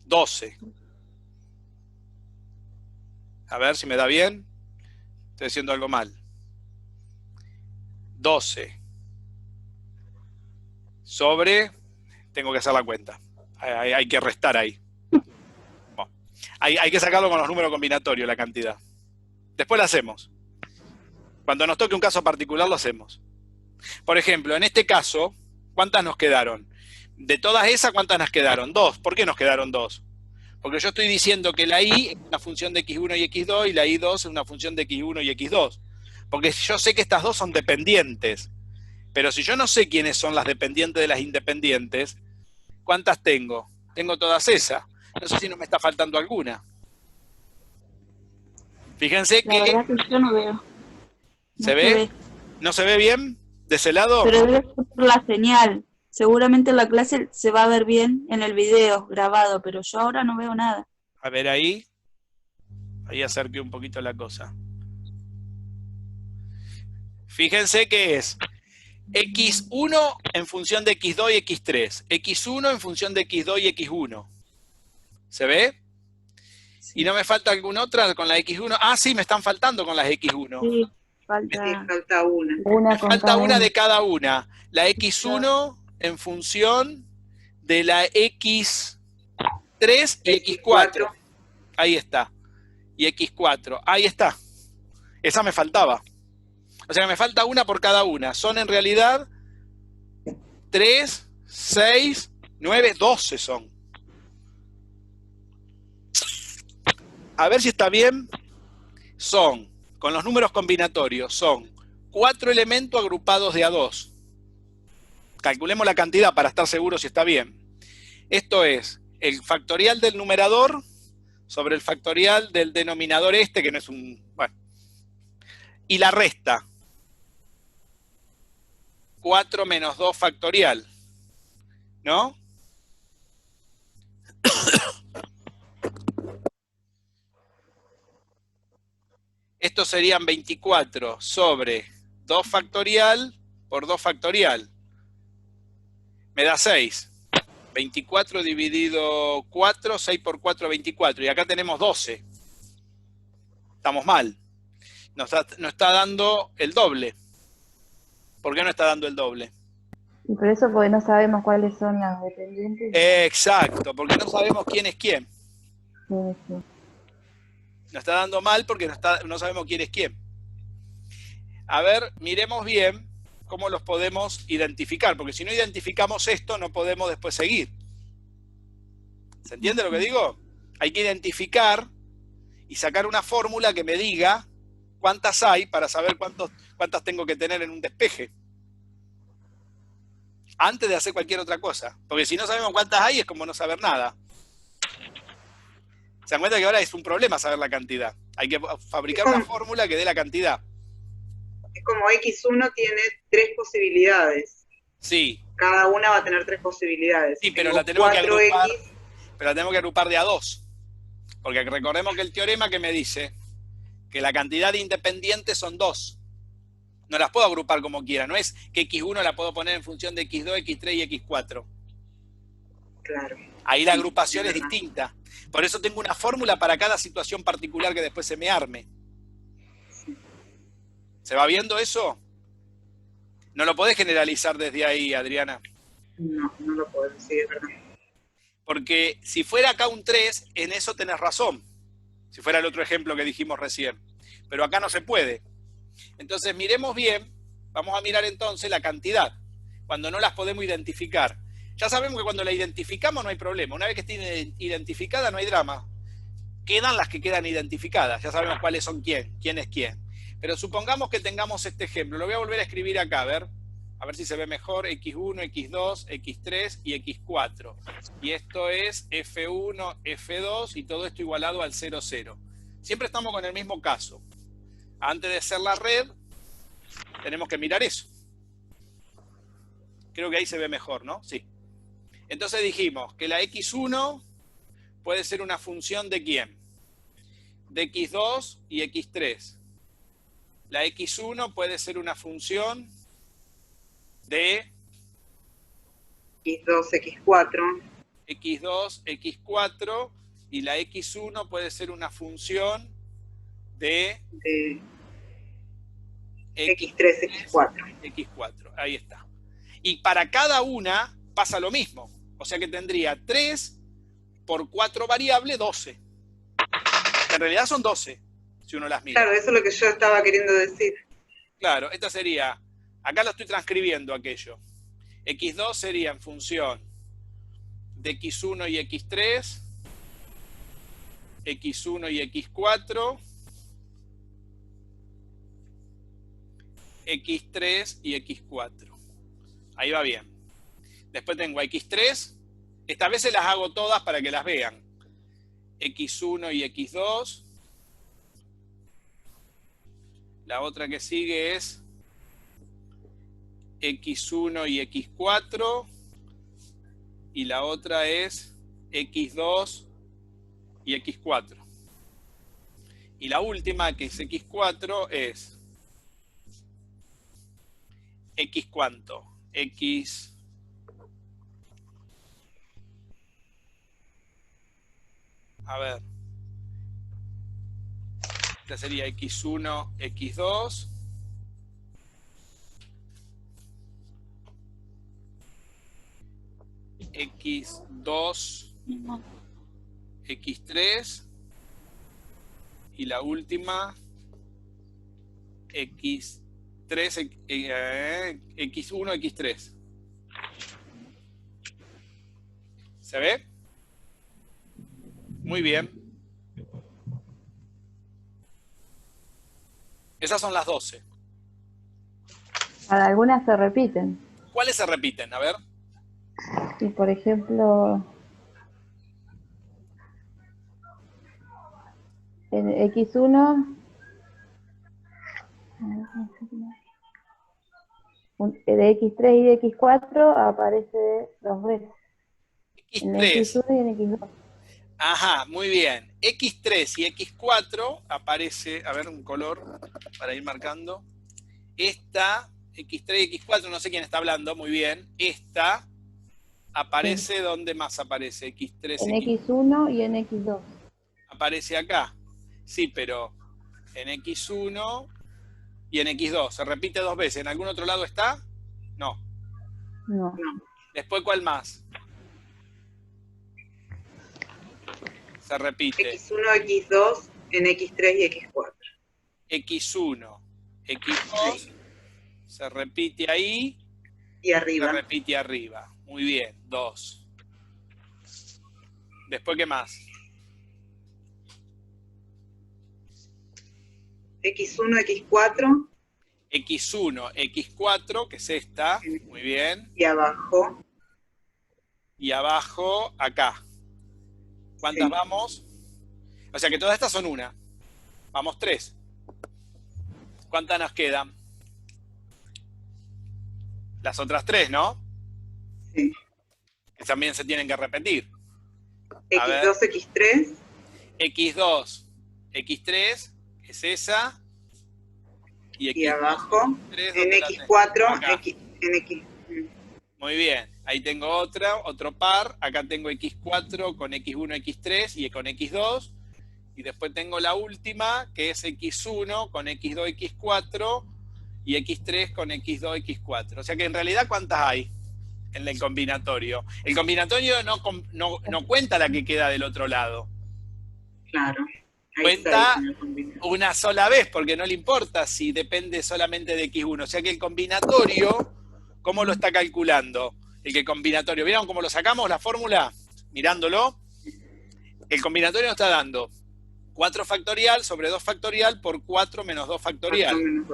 12. A ver si me da bien. Estoy haciendo algo mal. 12 sobre, tengo que hacer la cuenta. Hay que restar ahí. Bueno, hay que sacarlo con los números combinatorios, la cantidad. Después lo hacemos. Cuando nos toque un caso particular lo hacemos. Por ejemplo, en este caso, ¿cuántas nos quedaron? De todas esas, ¿cuántas nos quedaron? 2. ¿Por qué nos quedaron 2? Porque yo estoy diciendo que la y es una función de x1 y x2 y la y2 es una función de x1 y x2. Porque yo sé que estas dos son dependientes. Pero si yo no sé quiénes son las dependientes de las independientes, ¿cuántas tengo? Tengo todas esas. No sé si no me está faltando alguna. Fíjense que... La verdad que yo no veo. ¿Se ve? ¿No se ve bien de ese lado? Pero debe ser por la señal. Seguramente en la clase se va a ver bien en el video grabado, pero yo ahora no veo nada. A ver ahí. Ahí acerqué un poquito la cosa. Fíjense que es x1 en función de x2 y x3. x1 en función de x2 y x1. ¿Se ve? Sí. ¿Y no me falta alguna otra con la x1? Ah, sí, me están faltando con las x1. Sí, falta una. Me falta una de cada una. La x1 en función de la x3 y x4. Ahí está. Y x4. Ahí está. Esa me faltaba. O sea que me falta una por cada una. Son en realidad 3, 6, 9, 12 son. A ver si está bien. Son, con los números combinatorios, son 4 elementos agrupados de a 2. Calculemos la cantidad para estar seguros si está bien. Esto es el factorial del numerador sobre el factorial del denominador este, que no es un... Bueno. Y la resta. 4 menos 2 factorial, ¿no? Estos serían 24 sobre 2 factorial por 2 factorial. Me da 6. 24 dividido 4, 6 por 4, 24. Y acá tenemos 12. Estamos mal. Nos está dando el doble. ¿Por qué no está dando el doble? Y por eso, porque no sabemos cuáles son las dependientes. Exacto, porque no sabemos quién es quién. Sí, sí. Nos está dando mal porque no sabemos quién es quién. A ver, miremos bien cómo los podemos identificar, porque si no identificamos esto, no podemos después seguir. ¿Se entiende lo que digo? Hay que identificar y sacar una fórmula que me diga cuántas hay para saber cuántas tengo que tener en un despeje. Antes de hacer cualquier otra cosa. Porque si no sabemos cuántas hay, es como no saber nada. ¿Se dan cuenta que ahora es un problema saber la cantidad? Hay que fabricar una fórmula que dé la cantidad. Es como X1 tiene 3 posibilidades. Sí. Cada una va a tener 3 posibilidades. Sí, pero la tenemos que agrupar. Pero la tenemos que agrupar de a 2. Porque recordemos que el teorema que me dice que la cantidad de independientes son 2. No las puedo agrupar como quiera. No es que X1 la puedo poner en función de X2, X3 y X4. Claro. Ahí la agrupación es distinta. Por eso tengo una fórmula para cada situación particular que después se me arme. ¿Se va viendo eso? No lo podés generalizar desde ahí, Adriana. No, no lo puedo decir, es verdad. Porque si fuera acá un 3, en eso tenés razón. Si fuera el otro ejemplo que dijimos recién. Pero acá no se puede. Entonces miremos bien, vamos a mirar entonces la cantidad, cuando no las podemos identificar. Ya sabemos que cuando la identificamos no hay problema. Una vez que esté identificada no hay drama. Quedan las que quedan identificadas. Ya sabemos cuáles son quién es quién. Pero supongamos que tengamos este ejemplo. Lo voy a volver a escribir acá, a ver si se ve mejor. X1, X2, X3 y X4. Y esto es F1, F2 y todo esto igualado al 0, 0. Siempre estamos con el mismo caso. Antes de hacer la red, tenemos que mirar eso. Creo que ahí se ve mejor, ¿no? Sí. Entonces dijimos que la X1 puede ser una función de ¿quién? De X2 y X3. La X1 puede ser una función de X2, X4. X2, X4. Y la X1 puede ser una función de X3, X4. X4, ahí está. Y para cada una pasa lo mismo. O sea que tendría 3 por 4 variables, 12. En realidad son 12, si uno las mira. Claro, eso es lo que yo estaba queriendo decir. Claro, esta sería, acá lo estoy transcribiendo aquello. X2 sería en función de X1 y X3, X1 y X4, X3 y X4. Ahí va bien. Después tengo X3. Esta vez se las hago todas para que las vean. X1 y X2. La otra que sigue es X1 y X4. Y la otra es X2 y X4. Y la última, que es X4, es X cuánto? X... A ver. Esta sería X1, X2. X2, X3. Y la última, X3, X1, X3. ¿Se ve? Muy bien. Esas son las 12. Para algunas se repiten. ¿Cuáles se repiten? A ver. Y por ejemplo, en X1, de X3 y de X4 aparece dos veces. En X3. X1 y en X2. Ajá, muy bien. X3 y X4 aparece, a ver, un color para ir marcando. Esta, X3 y X4, no sé quién está hablando, muy bien. Esta aparece, ¿dónde más aparece? X3, En X1 y en X2. Aparece acá. Sí, pero en X1 y en X2. Se repite dos veces. ¿En algún otro lado está? No. No. Después, ¿cuál más? Se repite. X1, X2, en X3 y X4. X1, X2, se repite ahí. Y arriba. Se repite arriba. Muy bien, 2. Después, ¿qué más? X1, X4. X1, X4, que es esta. Muy bien. Y abajo. Y abajo, acá. ¿Cuántas vamos? O sea que todas estas son una. Vamos 3. ¿Cuántas nos quedan? Las otras 3, ¿no? Sí. Que también se tienen que repetir. X2, X3. X2, X3, es esa. Y abajo, X3, en X4, en X. Muy bien, ahí tengo otro par. Acá tengo X4 con X1, X3 y con X2. Y después tengo la última, que es X1 con X2, X4 y X3 con X2, X4. O sea que en realidad, ¿cuántas hay en el combinatorio? El combinatorio no cuenta la que queda del otro lado. Claro. Cuenta una sola vez, porque no le importa si depende solamente de X1. O sea que el combinatorio, ¿cómo lo está calculando? El combinatorio, ¿vieron cómo lo sacamos, la fórmula? Mirándolo. El combinatorio nos está dando 4 factorial sobre 2 factorial por 4 menos 2 factorial.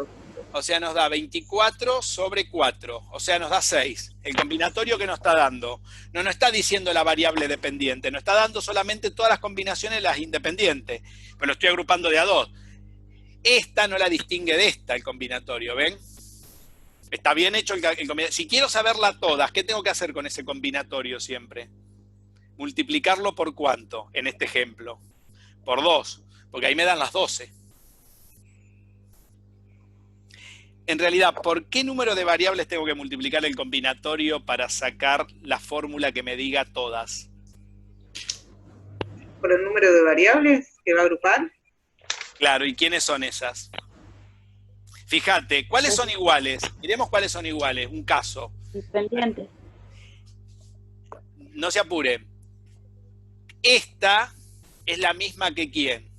O sea, nos da 24 sobre 4. O sea, nos da 6. El combinatorio que nos está dando. No nos está diciendo la variable dependiente. Nos está dando solamente todas las combinaciones, las independientes. Pero lo estoy agrupando de a 2. Esta no la distingue de esta, el combinatorio, ¿ven? Está bien hecho el combinatorio. Si quiero saberla todas, ¿qué tengo que hacer con ese combinatorio siempre? Multiplicarlo por ¿cuánto? En este ejemplo. Por 2. Porque ahí me dan las 12. En realidad, ¿por qué número de variables tengo que multiplicar el combinatorio para sacar la fórmula que me diga todas? ¿Por el número de variables que va a agrupar? Claro, ¿y quiénes son esas? Fíjate, ¿cuáles son iguales? Miremos cuáles son iguales, un caso. Independientes. No se apuren. Esta es la misma que ¿quién?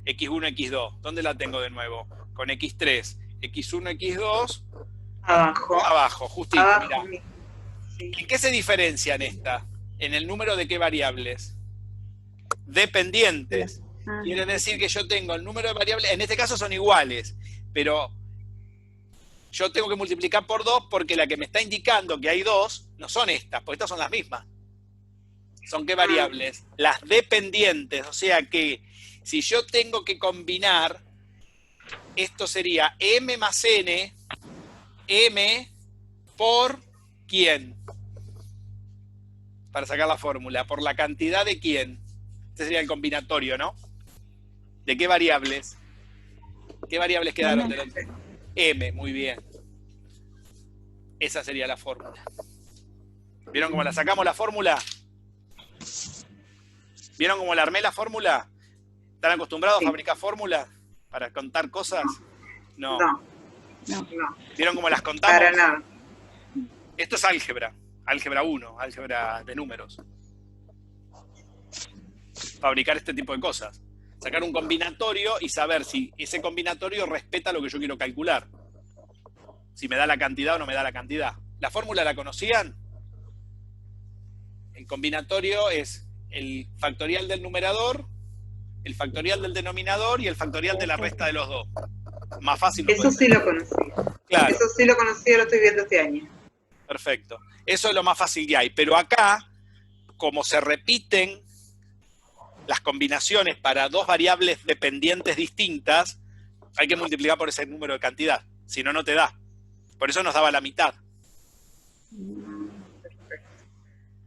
X1, X2. ¿Dónde la tengo de nuevo? Con X3. X1, X2. Abajo. Abajo, justito, Abajo, mirá. sí. ¿En qué se diferencian esta? ¿En el número de qué variables? Dependientes. Quiere decir que yo tengo el número de variables, en este caso son iguales, pero yo tengo que multiplicar por 2 porque la que me está indicando que hay 2 no son estas, porque estas son las mismas. ¿Son qué variables? Las dependientes, o sea que si yo tengo que combinar, esto sería m más n, m por ¿quién? Para sacar la fórmula, por la cantidad de ¿quién? Este sería el combinatorio, ¿no? ¿De qué variables? ¿Qué variables quedaron del otro? M, muy bien. Esa sería la fórmula. ¿Vieron cómo la sacamos la fórmula? ¿Vieron cómo la armé la fórmula? ¿Están acostumbrados a fabricar fórmulas para contar cosas? No. ¿Vieron cómo las contamos? Para nada. Esto es álgebra. Álgebra 1, álgebra de números. Fabricar este tipo de cosas. Sacar un combinatorio y saber si ese combinatorio respeta lo que yo quiero calcular. Si me da la cantidad o no me da la cantidad. ¿La fórmula la conocían? El combinatorio es el factorial del numerador, el factorial del denominador y el factorial de la resta de los dos. Más fácil. Eso sí lo conocí. Claro. Eso sí lo conocí, lo estoy viendo este año. Perfecto. Eso es lo más fácil que hay. Pero acá, como se repiten las combinaciones para dos variables dependientes distintas, hay que multiplicar por ese número de cantidad. Si no, no te da. Por eso nos daba la mitad.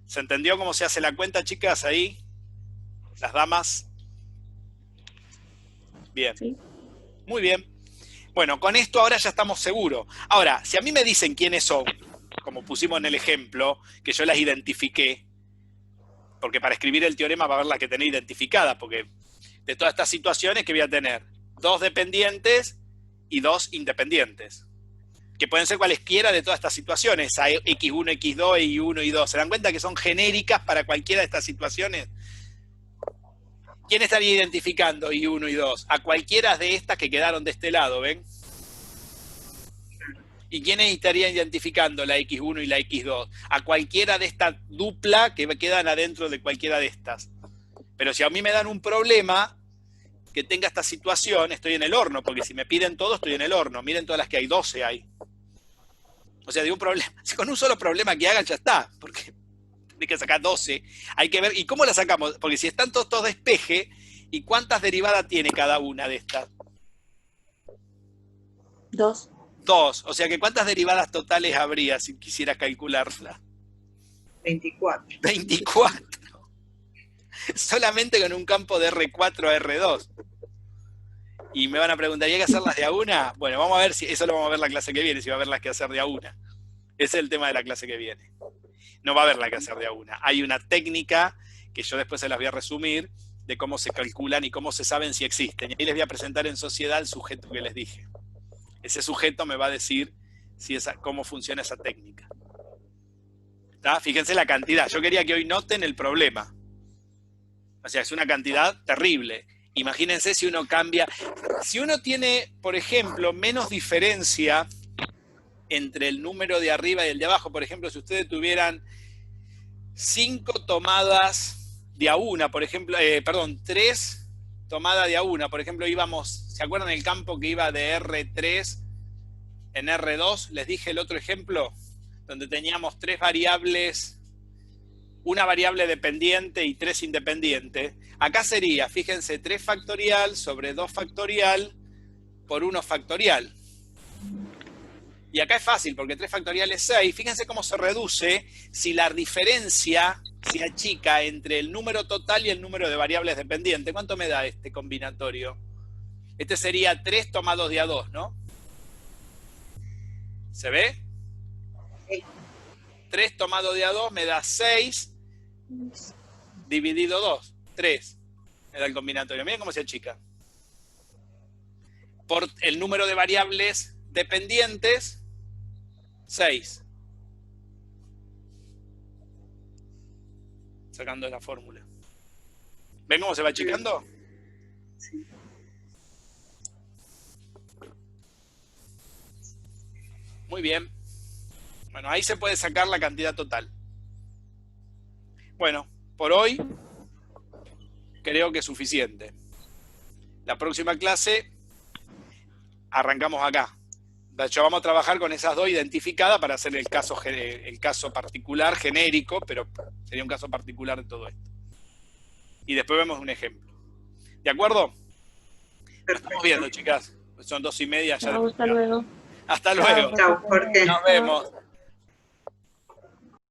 ¿Se entendió cómo se hace la cuenta, chicas, ahí? Las damas. Bien. Sí. Muy bien. Bueno, con esto ahora ya estamos seguros. Ahora, si a mí me dicen quiénes son, como pusimos en el ejemplo, que yo las identifiqué, porque para escribir el teorema va a haber las que tener identificadas, porque de todas estas situaciones que voy a tener 2 dependientes y 2 independientes, que pueden ser cualesquiera de todas estas situaciones, a x1, x2, y1 y 2. ¿Se dan cuenta que son genéricas para cualquiera de estas situaciones? ¿Quién estaría identificando y1 y 2? A cualquiera de estas que quedaron de este lado, ¿ven? ¿Y quiénes estarían identificando la x1 y la x2? A cualquiera de esta dupla que quedan adentro de cualquiera de estas. Pero si a mí me dan un problema que tenga esta situación, estoy en el horno, porque si me piden todo, estoy en el horno. Miren todas las que hay, 12 hay. O sea, de un problema, si con un solo problema que hagan ya está, porque hay que sacar 12. Hay que ver, ¿y cómo la sacamos? Porque si están todos de espeje, ¿y cuántas derivadas tiene cada una de estas? 2. 2. O sea que ¿cuántas derivadas totales habría si quisiera calcularla? 24. 24. Solamente con un campo de R4 a R2. Y me van a preguntar, ¿y hay que hacerlas de a una? Bueno, vamos a ver si eso lo vamos a ver la clase que viene, si va a haber las que hacer de a una. Ese es el tema de la clase que viene. No va a haber la que hacer de a una. Hay una técnica que yo después se las voy a resumir de cómo se calculan y cómo se saben si existen. Y ahí les voy a presentar en sociedad el sujeto que les dije. Ese sujeto me va a decir cómo funciona esa técnica. ¿Está? Fíjense la cantidad. Yo quería que hoy noten el problema. O sea, es una cantidad terrible. Imagínense si uno cambia. Si uno tiene, por ejemplo, menos diferencia entre el número de arriba y el de abajo, por ejemplo, si ustedes tuvieran 5 tomadas de a una, por ejemplo, 3 tomadas de a una, por ejemplo, íbamos, ¿se acuerdan el campo que iba de R3 en R2? Les dije el otro ejemplo, donde teníamos 3 variables, una variable dependiente y 3 independientes. Acá sería, fíjense, 3 factorial sobre 2 factorial por 1 factorial. Y acá es fácil, porque 3 factorial es 6. Fíjense cómo se reduce si la diferencia se achica entre el número total y el número de variables dependientes. ¿Cuánto me da este combinatorio? Este sería 3 tomados de a 2, ¿no? ¿Se ve? 3 tomado de a 2 me da 6 dividido 2. 3 me da el combinatorio. Miren cómo se achica. Por el número de variables dependientes, 6. Sacando la fórmula. ¿Ven cómo se va achicando? Sí. Muy bien. Bueno, ahí se puede sacar la cantidad total. Bueno, por hoy creo que es suficiente. La próxima clase arrancamos acá. De hecho, vamos a trabajar con esas 2 identificadas para hacer el caso particular, genérico, pero sería un caso particular de todo esto. Y después vemos un ejemplo. ¿De acuerdo? Nos estamos viendo, chicas. Son 2:30 ya. Hasta luego. Hasta luego. Chao, Jorge. Nos vemos.